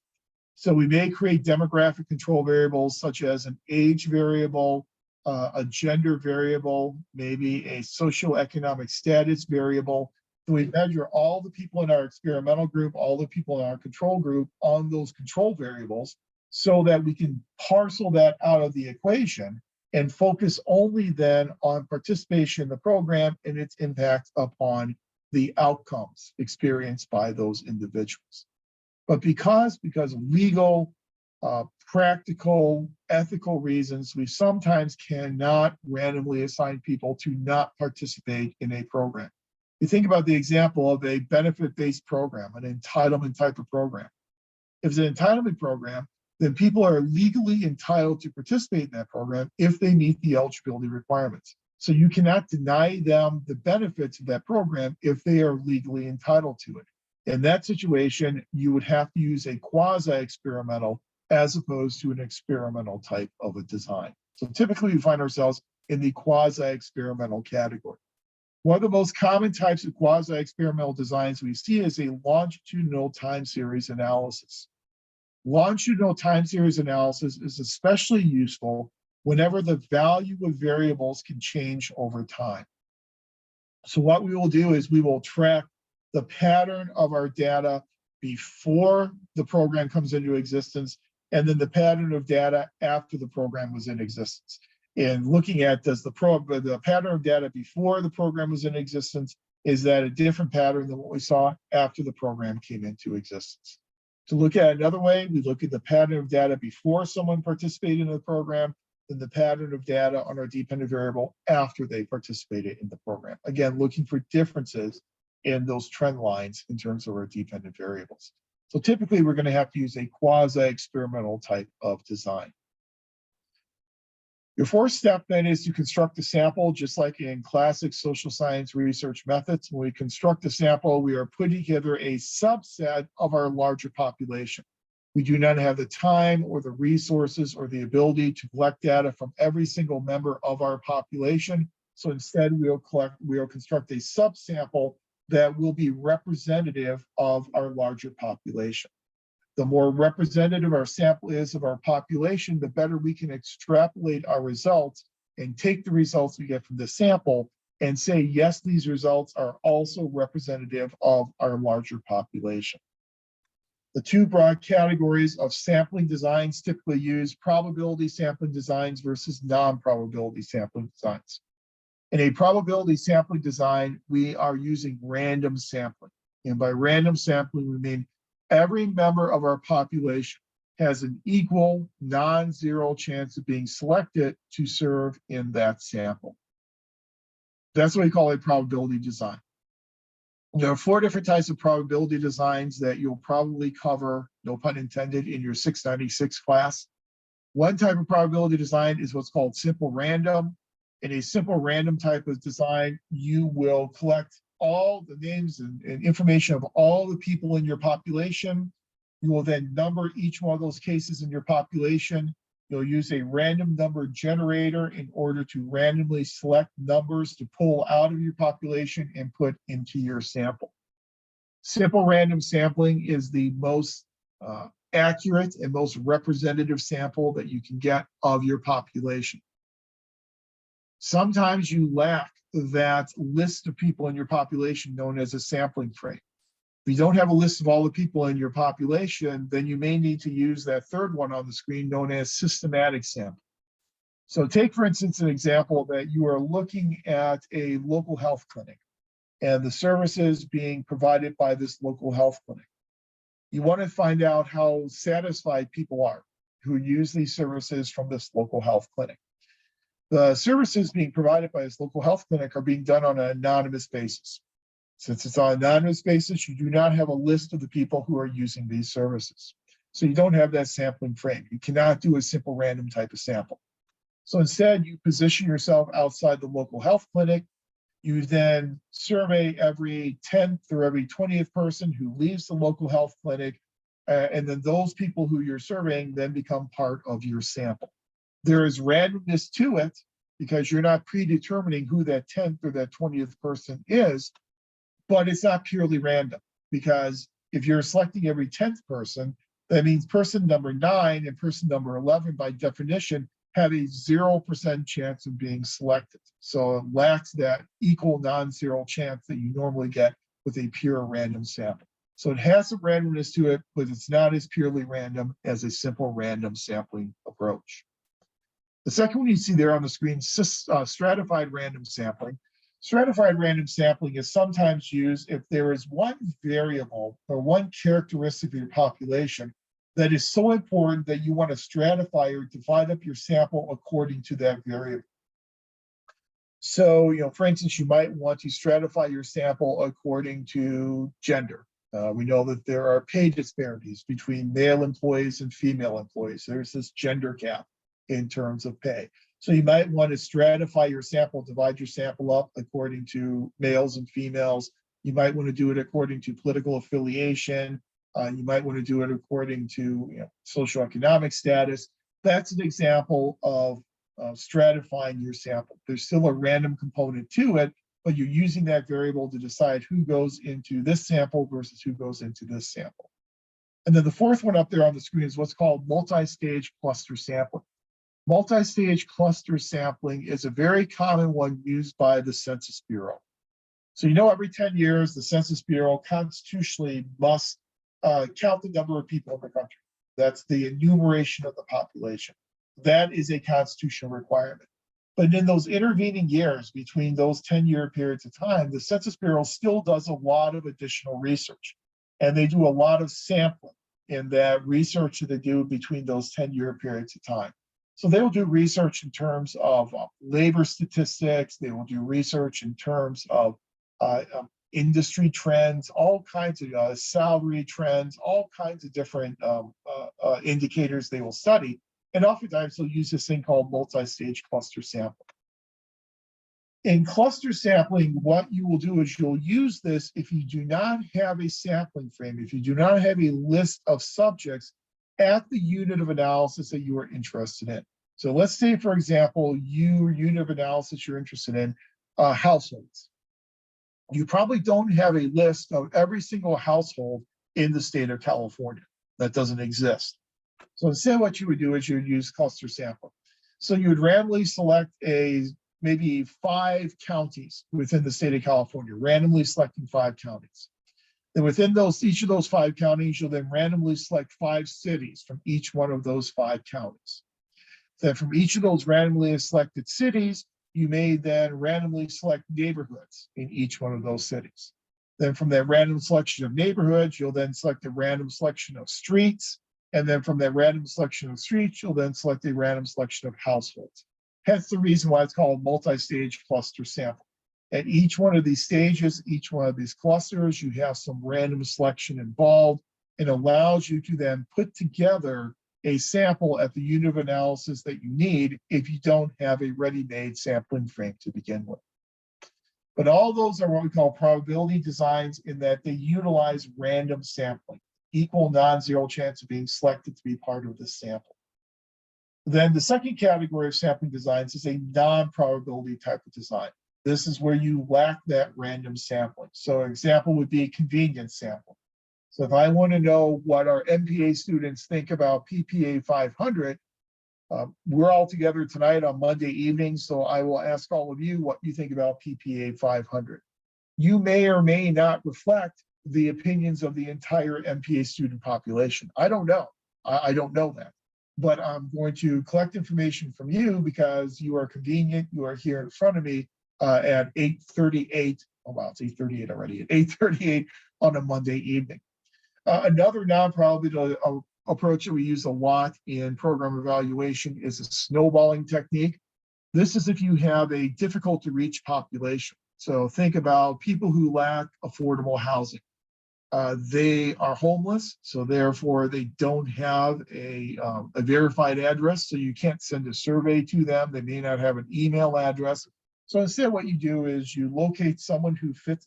Speaker 1: So we may create demographic control variables such as an age variable, a gender variable, maybe a socioeconomic status variable. So we measure all the people in our experimental group, all the people in our control group on those control variables so that we can parcel that out of the equation and focus only then on participation in the program and its impact upon the outcomes experienced by those individuals. But because of legal, practical, ethical reasons, we sometimes cannot randomly assign people to not participate in a program. You think about the example of a benefit-based program, an entitlement type of program. If it's an entitlement program, then people are legally entitled to participate in that program if they meet the eligibility requirements. So you cannot deny them the benefits of that program if they are legally entitled to it. In that situation, you would have to use a quasi-experimental as opposed to an experimental type of a design. So typically we find ourselves in the quasi-experimental category. One of the most common types of quasi-experimental designs we see is a longitudinal time series analysis. Longitudinal time series analysis is especially useful whenever the value of variables can change over time. So what we will do is we will track the pattern of our data before the program comes into existence, and then the pattern of data after the program was in existence. And looking at the pattern of data before the program was in existence, is that a different pattern than what we saw after the program came into existence? To look at another way, we look at the pattern of data before someone participated in the program, then the pattern of data on our dependent variable after they participated in the program. Again, looking for differences in those trend lines in terms of our dependent variables. So typically we're going to have to use a quasi-experimental type of design. Your fourth step then is to construct a sample, just like in classic social science research methods. When we construct a sample, we are putting together a subset of our larger population. We do not have the time or the resources or the ability to collect data from every single member of our population. So instead, we'll construct a subsample that will be representative of our larger population. The more representative our sample is of our population, the better we can extrapolate our results and take the results we get from the sample and say, yes, these results are also representative of our larger population. The two broad categories of sampling designs typically use probability sampling designs versus non-probability sampling designs. In a probability sampling design, we are using random sampling. And by random sampling, we mean every member of our population has an equal non-zero chance of being selected to serve in that sample. That's what we call a probability design. There are 4 different types of probability designs that you'll probably cover, no pun intended, in your 696 class. One type of probability design is what's called simple random. In a simple random type of design, you will collect all the names and information of all the people in your population. You will then number each one of those cases in your population. You'll use a random number generator in order to randomly select numbers to pull out of your population and put into your sample. Simple random sampling is the most accurate and most representative sample that you can get of your population. Sometimes you lack that list of people in your population known as a sampling frame. If you don't have a list of all the people in your population, then you may need to use that third one on the screen known as systematic sampling. So take, for instance, an example that you are looking at a local health clinic and the services being provided by this local health clinic. You want to find out how satisfied people are who use these services from this local health clinic. The services being provided by this local health clinic are being done on an anonymous basis. Since it's on an anonymous basis, you do not have a list of the people who are using these services. So you don't have that sampling frame. You cannot do a simple random type of sample. So instead, you position yourself outside the local health clinic. You then survey every 10th or every 20th person who leaves the local health clinic. And then those people who you're surveying then become part of your sample. There is randomness to it because you're not predetermining who that 10th or that 20th person is, but it's not purely random because if you're selecting every 10th person, that means person number 9 and person number 11 by definition have a 0% chance of being selected. So it lacks that equal non-zero chance that you normally get with a pure random sample. So it has some randomness to it, but it's not as purely random as a simple random sampling approach. The second one you see there on the screen, stratified random sampling. Stratified random sampling is sometimes used if there is one variable or one characteristic of your population that is so important that you want to stratify or divide up your sample according to that variable. So, for instance, you might want to stratify your sample according to gender. We know that there are pay disparities between male employees and female employees. There's this gender gap in terms of pay. So you might want to stratify your sample, divide your sample up according to males and females. You might want to do it according to political affiliation. You might want to do it according to socioeconomic status. That's an example of stratifying your sample. There's still a random component to it, but you're using that variable to decide who goes into this sample versus who goes into this sample. And then the fourth one up there on the screen is what's called multi-stage cluster sampling. Multi-stage cluster sampling is a very common one used by the Census Bureau. So every 10 years, the Census Bureau constitutionally must count the number of people in the country. That's the enumeration of the population. That is a constitutional requirement. But in those intervening years between those 10-year periods of time, the Census Bureau still does a lot of additional research. And they do a lot of sampling in that research that they do between those 10-year periods of time. So they will do research in terms of labor statistics. They will do research in terms of industry trends, all kinds of salary trends, all kinds of different indicators they will study. And oftentimes they'll use this thing called multi-stage cluster sampling. In cluster sampling, what you will do is you'll use this if you do not have a sampling frame, if you do not have a list of subjects at the unit of analysis that you are interested in. So let's say, for example, your unit of analysis you're interested in households. You probably don't have a list of every single household in the state of California. That doesn't exist. So instead, what you would do is you would use cluster sampling. So you would randomly select maybe 5 counties within the state of California, randomly selecting 5 counties. Then within each of those 5 counties, you'll then randomly select 5 cities from each one of those 5 counties. Then from each of those randomly selected cities, you may then randomly select neighborhoods in each one of those cities. Then from that random selection of neighborhoods, you'll then select a random selection of streets. And then from that random selection of streets, you'll then select a random selection of households. Hence the reason why it's called multi-stage cluster sample. At each one of these stages, each one of these clusters, you have some random selection involved. It allows you to then put together a sample at the unit of analysis that you need if you don't have a ready-made sampling frame to begin with. But all those are what we call probability designs in that they utilize random sampling, equal non-zero chance of being selected to be part of this sample. Then the second category of sampling designs is a non-probability type of design. This is where you lack that random sampling. So an example would be convenience sampling. So if I want to know what our MPA students think about PPA 500, we're all together tonight on Monday evening, so I will ask all of you what you think about PPA 500. You may or may not reflect the opinions of the entire MPA student population. I don't know. I don't know that. But I'm going to collect information from you because you are convenient. You are here in front of me at 8:38. Oh, wow, it's 8:38 already. At 8:38 on a Monday evening. Another non-probability approach that we use a lot in program evaluation is a snowballing technique. This is if you have a difficult to reach population. So think about people who lack affordable housing. They are homeless, so therefore they don't have a verified address, so you can't send a survey to them. They may not have an email address. So instead what you do is you locate someone who fits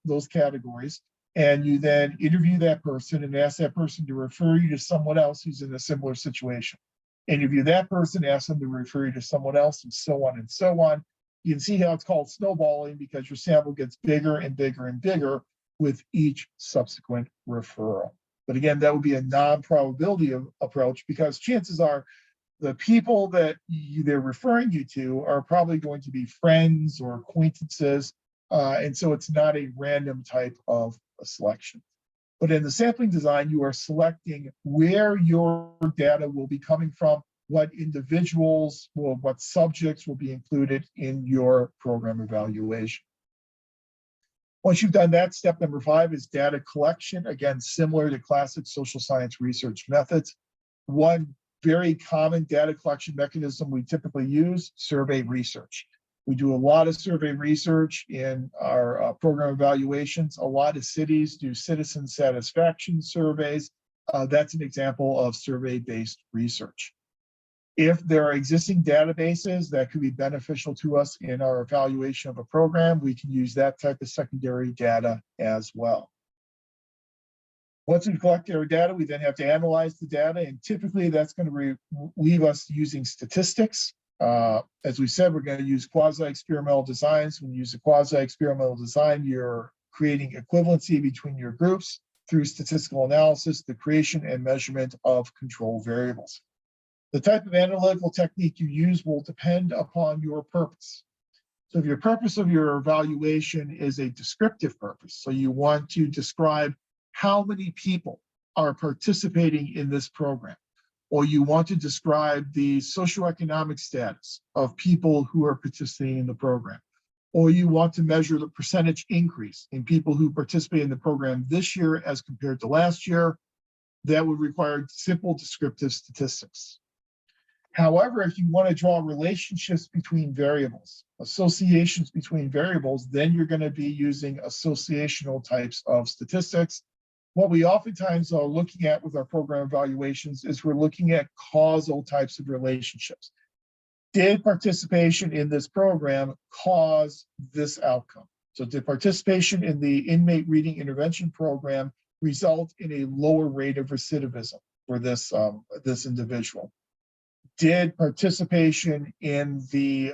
Speaker 1: those categories, and you then interview that person and ask that person to refer you to someone else who's in a similar situation. Interview that person, ask them to refer you to someone else, and so on and so on. You can see how it's called snowballing because your sample gets bigger and bigger and bigger with each subsequent referral. But again, that would be a non-probability approach because chances are the people that they're referring you to are probably going to be friends or acquaintances. And so it's not a random type of a selection. But in the sampling design, you are selecting where your data will be coming from, what individuals or what subjects will be included in your program evaluation. Once you've done that, step number 5 is data collection. Again, similar to classic social science research methods. One very common data collection mechanism we typically use, survey research. We do a lot of survey research in our program evaluations. A lot of cities do citizen satisfaction surveys. That's an example of survey-based research. If there are existing databases that could be beneficial to us in our evaluation of a program, we can use that type of secondary data as well. Once we collect our data, we then have to analyze the data, and typically that's going to leave us using statistics. As we said, we're going to use quasi-experimental designs. When you use a quasi-experimental design, you're creating equivalency between your groups through statistical analysis, the creation and measurement of control variables. The type of analytical technique you use will depend upon your purpose. So if your purpose of your evaluation is a descriptive purpose, so you want to describe how many people are participating in this program, or you want to describe the socioeconomic status of people who are participating in the program, or you want to measure the percentage increase in people who participate in the program this year as compared to last year, that would require simple descriptive statistics. However, if you want to draw relationships between variables, associations between variables, then you're going to be using associational types of statistics. What we oftentimes are looking at with our program evaluations is we're looking at causal types of relationships. Did participation in this program cause this outcome? So did participation in the inmate reading intervention program result in a lower rate of recidivism for this individual? Did participation in the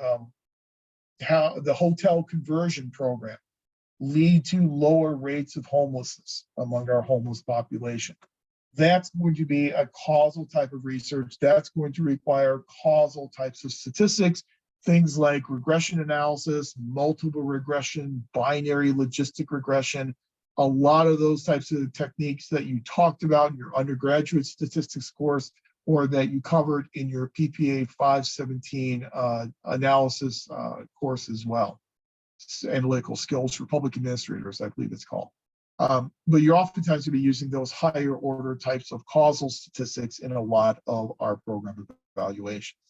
Speaker 1: hotel conversion program lead to lower rates of homelessness among our homeless population? That's going to be a causal type of research. That's going to require causal types of statistics, things like regression analysis, multiple regression, binary logistic regression, a lot of those types of techniques that you talked about in your undergraduate statistics course, or that you covered in your PPA 517 analysis course as well. Analytical skills for public administrators, I believe it's called. But you're oftentimes going to be using those higher order types of causal statistics in a lot of our program evaluations.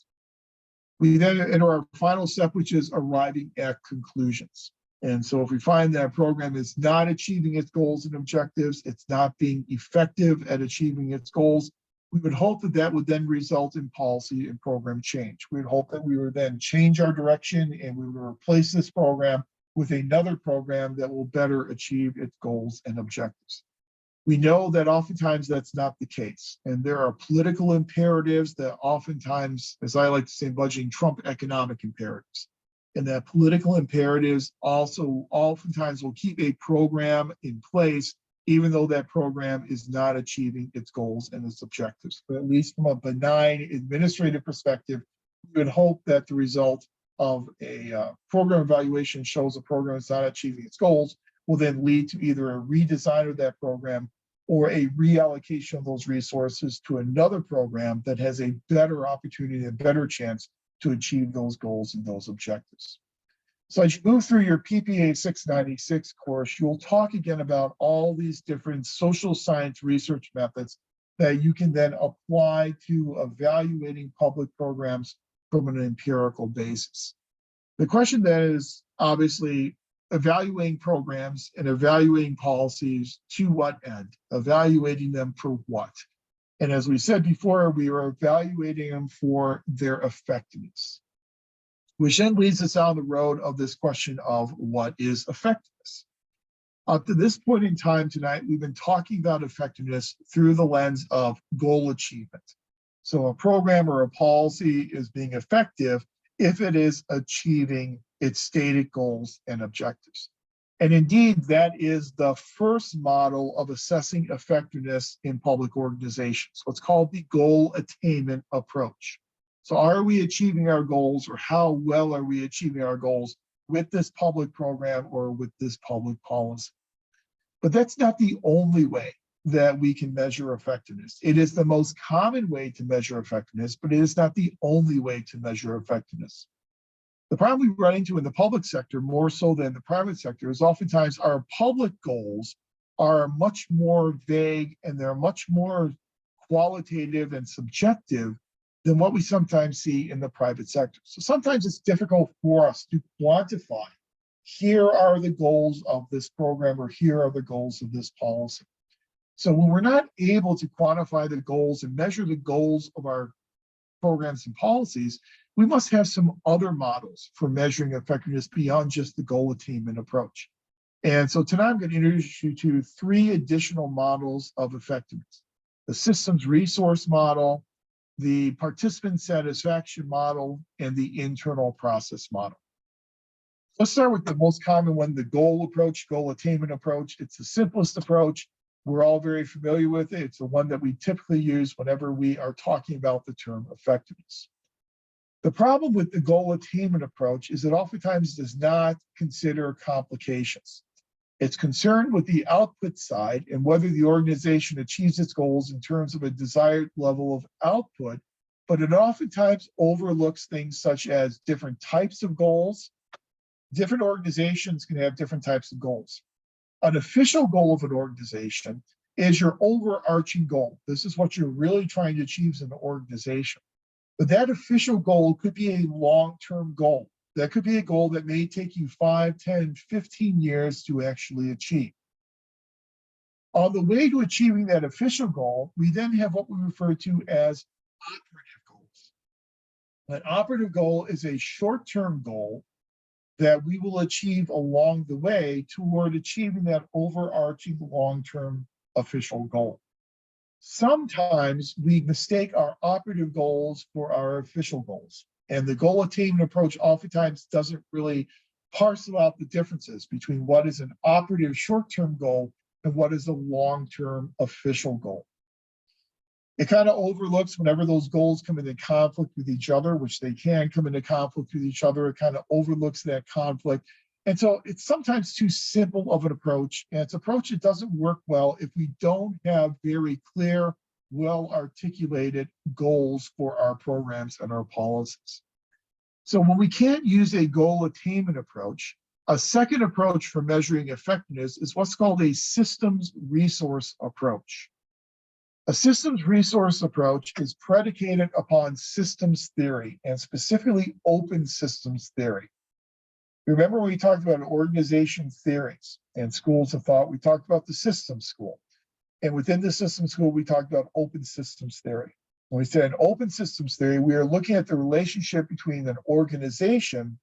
Speaker 1: We then enter our final step, which is arriving at conclusions. And so if we find that a program is not achieving its goals and objectives, it's not being effective at achieving its goals, we would hope that that would then result in policy and program change. We would hope that we would then change our direction and we would replace this program with another program that will better achieve its goals and objectives. We know that oftentimes that's not the case. And there are political imperatives that oftentimes, as I like to say in budgeting, trump economic imperatives. And that political imperatives also oftentimes will keep a program in place even though that program is not achieving its goals and its objectives. But at least from a benign administrative perspective, we would hope that the result of a program evaluation shows a program is not achieving its goals will then lead to either a redesign of that program or a reallocation of those resources to another program that has a better opportunity, a better chance to achieve those goals and those objectives. So as you move through your PPA 696 course, you'll talk again about all these different social science research methods that you can then apply to evaluating public programs from an empirical basis. The question then is obviously evaluating programs and evaluating policies to what end? Evaluating them for what? And as we said before, we are evaluating them for their effectiveness, which then leads us down the road of this question of what is effectiveness. Up to this point in time tonight, we've been talking about effectiveness through the lens of goal achievement. So a program or a policy is being effective if it is achieving its stated goals and objectives. And indeed, that is the first model of assessing effectiveness in public organizations, what's called the goal attainment approach. So are we achieving our goals, or how well are we achieving our goals with this public program or with this public policy? But that's not the only way that we can measure effectiveness. It is the most common way to measure effectiveness, but it is not the only way to measure effectiveness. The problem we run into in the public sector, more so than the private sector, is oftentimes our public goals are much more vague and they're much more qualitative and subjective than what we sometimes see in the private sector. So sometimes it's difficult for us to quantify, here are the goals of this program, or here are the goals of this policy. So when we're not able to quantify the goals and measure the goals of our programs and policies, we must have some other models for measuring effectiveness beyond just the goal attainment approach. And so tonight I'm going to introduce you to 3 additional models of effectiveness: the systems resource model, the participant satisfaction model, and the internal process model. Let's start with the most common one, the goal approach, goal attainment approach. It's the simplest approach. We're all very familiar with it. It's the one that we typically use whenever we are talking about the term effectiveness. The problem with the goal attainment approach is it oftentimes does not consider complications. It's concerned with the output side and whether the organization achieves its goals in terms of a desired level of output, but it oftentimes overlooks things such as different types of goals. Different organizations can have different types of goals. An official goal of an organization is your overarching goal. This is what you're really trying to achieve as an organization. But that official goal could be a long-term goal. That could be a goal that may take you 5, 10, 15 years to actually achieve. On the way to achieving that official goal, we then have what we refer to as operative goals. An operative goal is a short-term goal that we will achieve along the way toward achieving that overarching long-term official goal. Sometimes we mistake our operative goals for our official goals, and the goal attainment approach oftentimes doesn't really parcel out the differences between what is an operative short-term goal and what is a long-term official goal. It kind of overlooks whenever those goals come into conflict with each other, which they can come into conflict with each other. It kind of overlooks that conflict. And so it's sometimes too simple of an approach. And it's an approach that doesn't work well if we don't have very clear, well-articulated goals for our programs and our policies. So when we can't use a goal attainment approach, a second approach for measuring effectiveness is what's called a systems resource approach. A systems resource approach is predicated upon systems theory, and specifically open systems theory. Remember when we talked about organization theories and schools of thought, we talked about the systems school. And within the systems school, we talked about open systems theory. When we said open systems theory, we are looking at the relationship between an organization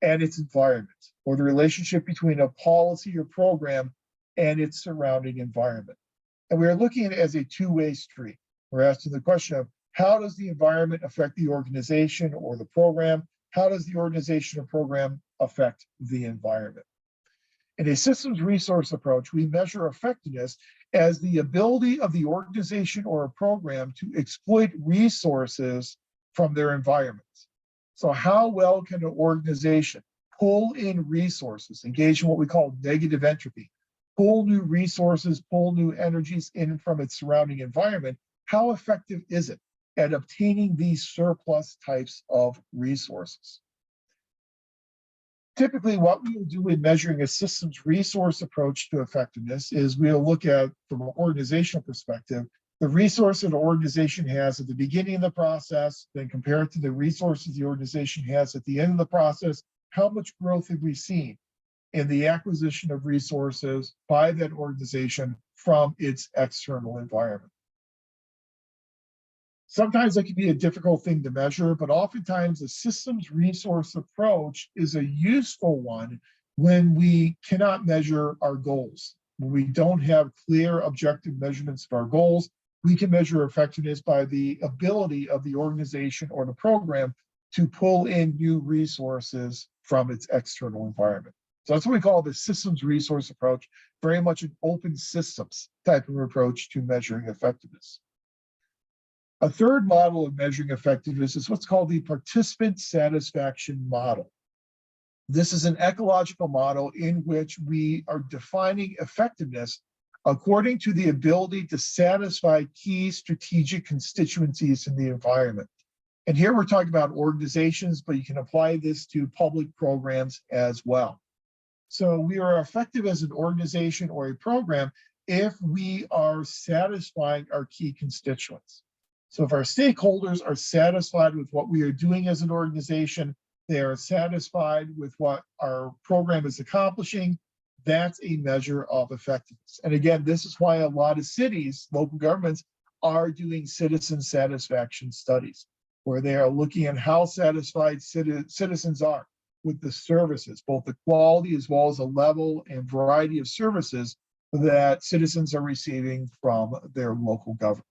Speaker 1: and its environment, or the relationship between a policy or program and its surrounding environment. And we are looking at it as a two-way street. We're asking the question of how does the environment affect the organization or the program? How does the organization or program affect the environment? In a systems resource approach, we measure effectiveness as the ability of the organization or a program to exploit resources from their environment. So how well can an organization pull in resources, engage in what we call negative entropy, pull new resources, pull new energies in from its surrounding environment? How effective is it at obtaining these surplus types of resources? Typically, what we will do in measuring a systems resource approach to effectiveness is we'll look at, from an organizational perspective, the resource that an organization has at the beginning of the process, then compare it to the resources the organization has at the end of the process. How much growth have we seen in the acquisition of resources by that organization from its external environment? Sometimes that can be a difficult thing to measure, but oftentimes a systems resource approach is a useful one when we cannot measure our goals. When we don't have clear objective measurements of our goals, we can measure effectiveness by the ability of the organization or the program to pull in new resources from its external environment. So that's what we call the systems resource approach, very much an open systems type of approach to measuring effectiveness. A third model of measuring effectiveness is what's called the participant satisfaction model. This is an ecological model in which we are defining effectiveness according to the ability to satisfy key strategic constituencies in the environment. And here we're talking about organizations, but you can apply this to public programs as well. So we are effective as an organization or a program if we are satisfying our key constituents. So if our stakeholders are satisfied with what we are doing as an organization, they are satisfied with what our program is accomplishing, that's a measure of effectiveness. And again, this is why a lot of cities, local governments, are doing citizen satisfaction studies, where they are looking at how satisfied citizens are with the services, both the quality as well as the level and variety of services that citizens are receiving from their local government.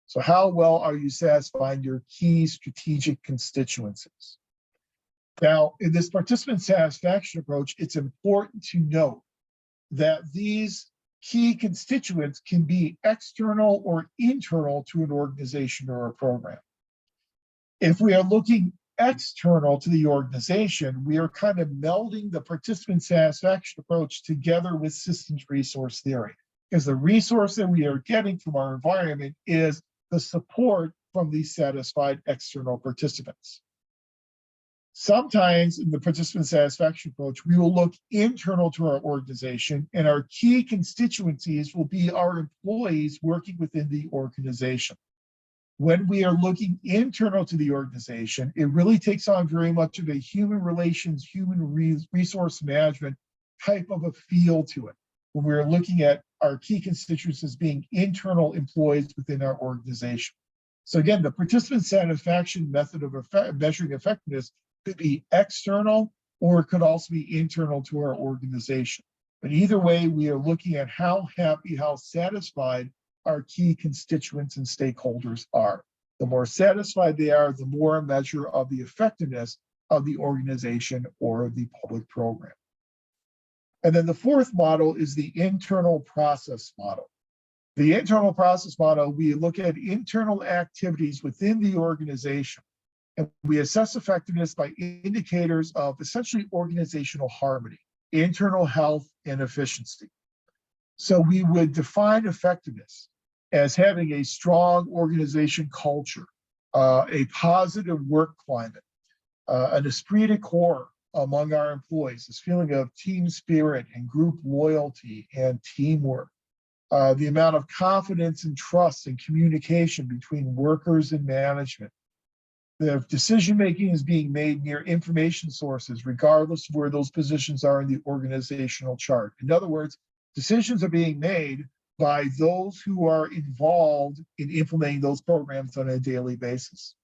Speaker 1: So how well are you satisfying your key strategic constituencies? Now, in this participant satisfaction approach, it's important to note that these key constituents can be external or internal to an organization or a program. If we are looking external to the organization, we are kind of melding the participant satisfaction approach together with systems resource theory, because the resource that we are getting from our environment is the support from these satisfied external participants. Sometimes in the participant satisfaction approach, we will look internal to our organization, and our key constituencies will be our employees working within the organization. When we are looking internal to the organization, it really takes on very much of a human relations, human resource management type of a feel to it. When we're looking at our key constituents as being internal employees within our organization. So again, the participant satisfaction method of measuring effectiveness could be external, or it could also be internal to our organization. But either way, we are looking at how happy, how satisfied our key constituents and stakeholders are. The more satisfied they are, the more a measure of the effectiveness of the organization or the public program. And then the fourth model is the internal process model. The internal process model, we look at internal activities within the organization, and we assess effectiveness by indicators of essentially organizational harmony, internal health, and efficiency. So we would define effectiveness as having a strong organization culture, a positive work climate, an esprit de corps among our employees, this feeling of team spirit and group loyalty and teamwork, the amount of confidence and trust and communication between workers and management. The decision-making is being made near information sources, regardless of where those positions are in the organizational chart. In other words, decisions are being made by those who are involved in implementing those programs on a daily basis.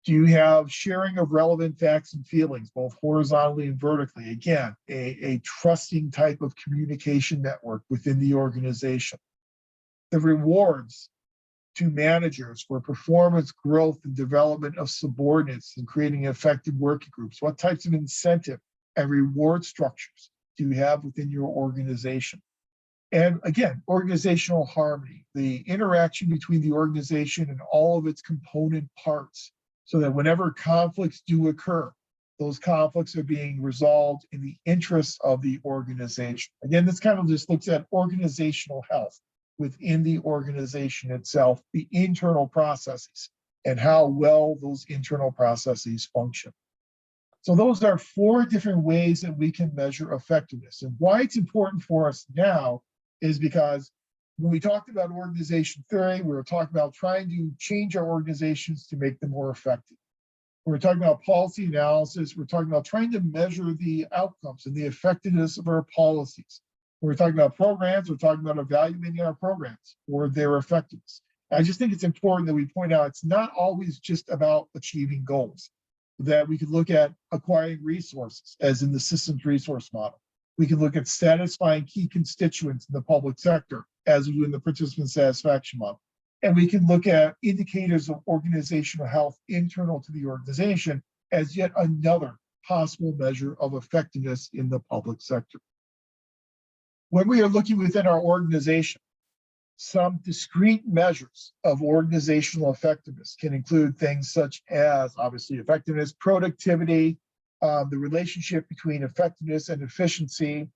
Speaker 1: Do you have sharing of relevant facts and feelings, both horizontally and vertically? Again, a trusting type of communication network within the organization. The rewards to managers for performance, growth, and development of subordinates and creating effective working groups. What types of incentive and reward structures do you have within your organization? And again, organizational harmony, the interaction between the organization and all of its component parts, so that whenever conflicts do occur, those conflicts are being resolved in the interests of the organization. Again, this kind of just looks at organizational health within the organization itself, the internal processes, and how well those internal processes function. So those are 4 different ways that we can measure effectiveness. And why it's important for us now is because when we talked about organization theory, we were talking about trying to change our organizations to make them more effective. We're talking about policy analysis. We're talking about trying to measure the outcomes and the effectiveness of our policies. We're talking about programs. We're talking about evaluating our programs or their effectiveness. I just think it's important that we point out it's not always just about achieving goals, that we could look at acquiring resources, as in the systems resource model. We can look at satisfying key constituents in the public sector, as we do in the participant satisfaction model. And we can look at indicators of organizational health internal to the organization as yet another possible measure of effectiveness in the public sector. When we are looking within our organization, some discrete measures of organizational effectiveness can include things such as, obviously, effectiveness, productivity, the relationship between effectiveness and efficiency,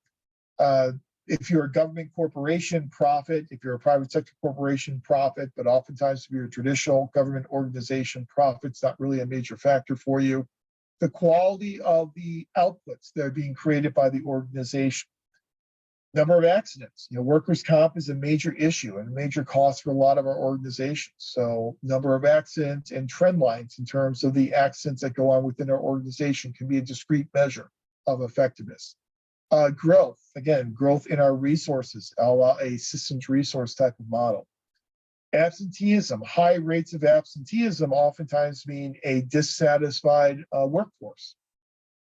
Speaker 1: If you're a government corporation, profit. If you're a private sector corporation, profit. But oftentimes, if you're a traditional government organization, profit's not really a major factor for you. The quality of the outputs that are being created by the organization. Number of accidents. Workers' comp is a major issue and a major cost for a lot of our organizations. So number of accidents and trend lines in terms of the accidents that go on within our organization can be a discrete measure of effectiveness. Growth, again, growth in our resources, a systems resource type of model. Absenteeism, high rates of absenteeism oftentimes mean a dissatisfied workforce.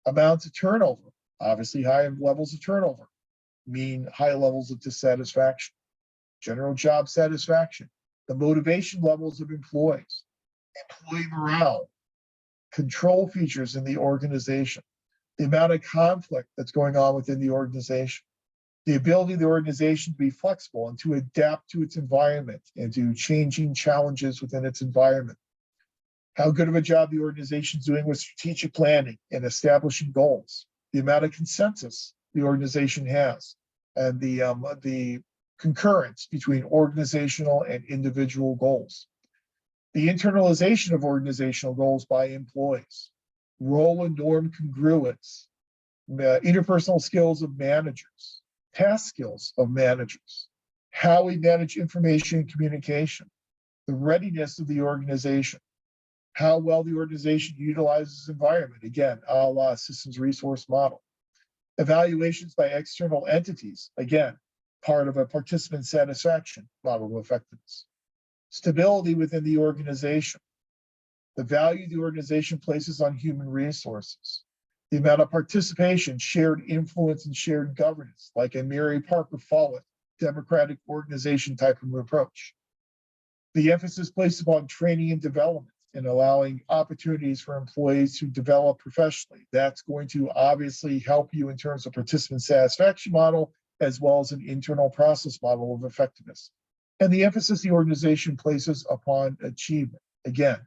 Speaker 1: Amounts of turnover, obviously high levels of turnover mean high levels of dissatisfaction. General job satisfaction, the motivation levels of employees, employee morale, control features in the organization, the amount of conflict that's going on within the organization, the ability of the organization to be flexible and to adapt to its environment and to changing challenges within its environment. How good of a job the organization is doing with strategic planning and establishing goals, the amount of consensus the organization has, and the concurrence between organizational and individual goals. The internalization of organizational goals by employees, role and norm congruence, interpersonal skills of managers, task skills of managers, how we manage information and communication, the readiness of the organization, how well the organization utilizes environment, again, a la systems resource model. Evaluations by external entities, again, part of a participant satisfaction model of effectiveness. Stability within the organization, the value the organization places on human resources, the amount of participation, shared influence, and shared governance, like a Mary Parker Follett democratic organization type of approach. The emphasis placed upon training and development and allowing opportunities for employees to develop professionally. That's going to obviously help you in terms of participant satisfaction model, as well as an internal process model of effectiveness. And the emphasis the organization places upon achievement, again,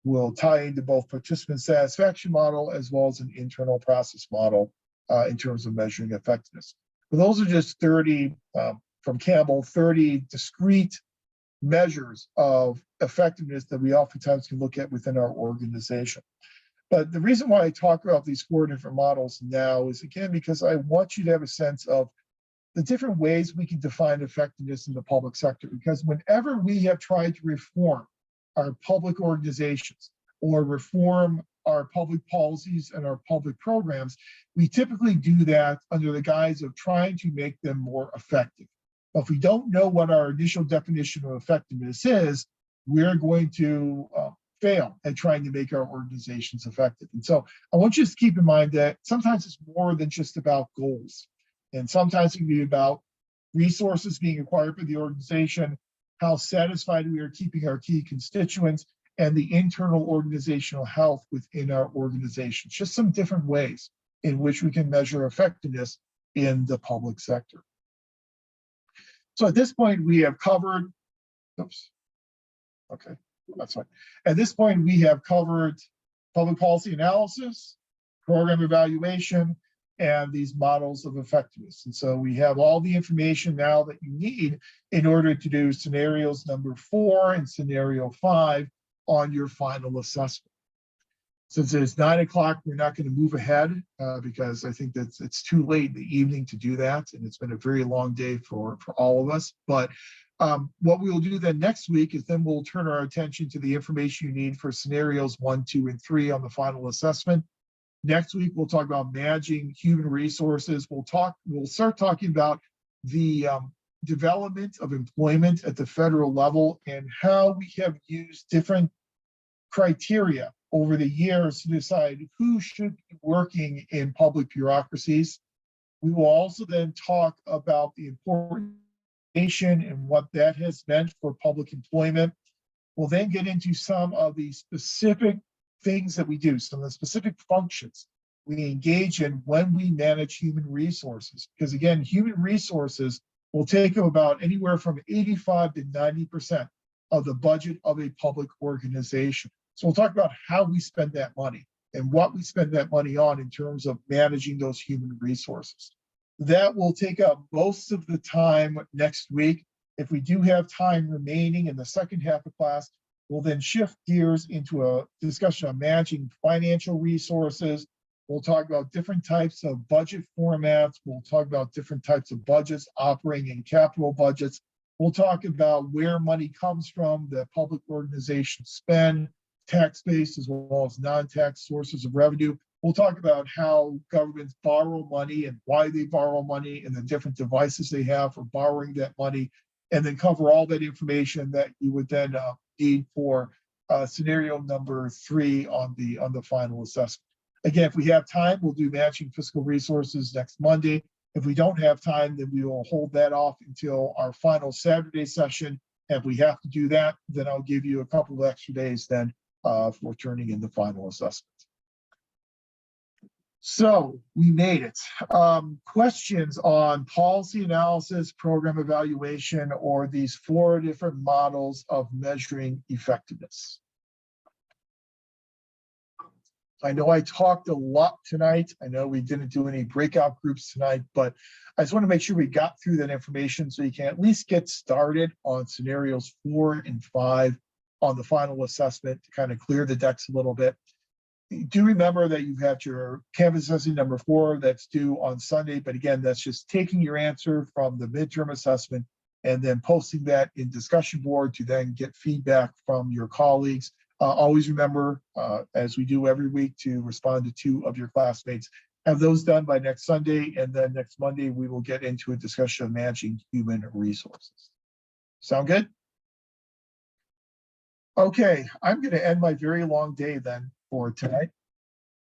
Speaker 1: will tie into both participant satisfaction model as well as an internal process model in terms of measuring effectiveness. But those are just 30, from Campbell, 30 discrete measures of effectiveness that we oftentimes can look at within our organization. But the reason why I talk about these 4 different models now is, again, because I want you to have a sense of the different ways we can define effectiveness in the public sector. Because whenever we have tried to reform our public organizations or reform our public policies and our public programs, we typically do that under the guise of trying to make them more effective. But if we don't know what our initial definition of effectiveness is, we're going to fail at trying to make our organizations effective. And so I want you to keep in mind that sometimes it's more than just about goals. And sometimes it can be about resources being acquired by the organization, how satisfied we are keeping our key constituents, and the internal organizational health within our organizations. Just some different ways in which we can measure effectiveness in the public sector. So at this point, we have covered, okay, that's fine. At this point, we have covered public policy analysis, program evaluation, and these models of effectiveness. And so we have all the information now that you need in order to do scenarios number 4 and scenario 5 on your final assessment. Since it's 9 o'clock, we're not going to move ahead because I think that it's too late in the evening to do that. And it's been a very long day for all of us. But what we will do then next week is then we'll turn our attention to the information you need for scenarios 1, 2, and 3 on the final assessment. Next week, we'll talk about managing human resources. We'll start talking about the development of employment at the federal level and how we have used different criteria over the years to decide who should be working in public bureaucracies. We will also then talk about the important and what that has meant for public employment. We'll then get into some of the specific things that we do, some of the specific functions we engage in when we manage human resources. Because again, human resources will take up about anywhere from 85 to 90% of the budget of a public organization. So we'll talk about how we spend that money and what we spend that money on in terms of managing those human resources. That will take up most of the time next week. If we do have time remaining in the second half of class, we'll then shift gears into a discussion on managing financial resources. We'll talk about different types of budget formats. We'll talk about different types of budgets, operating and capital budgets. We'll talk about where money comes from that public organizations spend, tax-based as well as non-tax sources of revenue. We'll talk about how governments borrow money and why they borrow money and the different devices they have for borrowing that money, and then cover all that information that you would then need for scenario number 3 on the final assessment. Again, if we have time, we'll do matching fiscal resources next Monday. If we don't have time, then we will hold that off until our final Saturday session. And if we have to do that, then I'll give you a couple of extra days then for turning in the final assessment. So we made it. Questions on policy analysis, program evaluation, or these 4 different models of measuring effectiveness? I know I talked a lot tonight. I know we didn't do any breakout groups tonight, but I just want to make sure we got through that information so you can at least get started on scenarios 4 and 5 on the final assessment to kind of clear the decks a little bit. Do remember that you have your Canvas assessment number 4 that's due on Sunday, but again, that's just taking your answer from the midterm assessment and then posting that in discussion board to then get feedback from your colleagues. Always remember, as we do every week, to respond to 2 of your classmates. Have those done by next Sunday, and then next Monday we will get into a discussion of managing human resources. Sound good? Okay, I'm going to end my very long day then for tonight.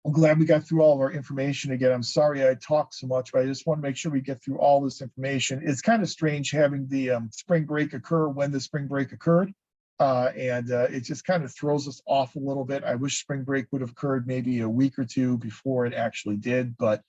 Speaker 1: I'm glad we got through all of our information again. I'm sorry I talked so much, but I just want to make sure we get through all this information. It's kind of strange having the spring break occur when the spring break occurred. It just kind of throws us off a little bit. I wish spring break would have occurred maybe a week or 2 before it actually did, but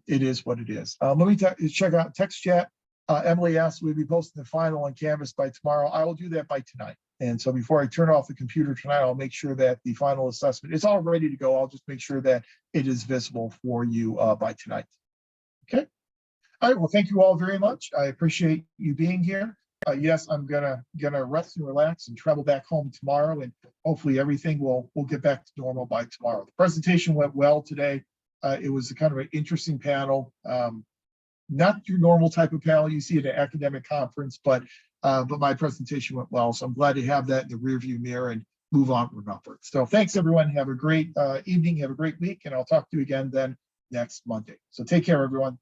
Speaker 1: it is what it is. Let me check out text chat. Emily asked, we'll be posting the final on Canvas by tomorrow. I will do that by tonight. And so before I turn off the computer tonight, I'll make sure that the final assessment is all ready to go. I'll just make sure that it is visible for you by tonight. Okay. All right. Well, thank you all very much. I appreciate you being here. Yes, I'm gonna rest and relax and travel back home tomorrow, and hopefully everything will get back to normal by tomorrow. The presentation went well today. It was a kind of an interesting panel. Not your normal type of panel you see at an academic conference, but my presentation went well. So I'm glad to have that in the rearview mirror and move on from upward. So thanks everyone. Have a great evening. Have a great week, and I'll talk to you again then next Monday. So take care, everyone.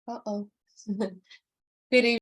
Speaker 2: Uh-oh. Good evening.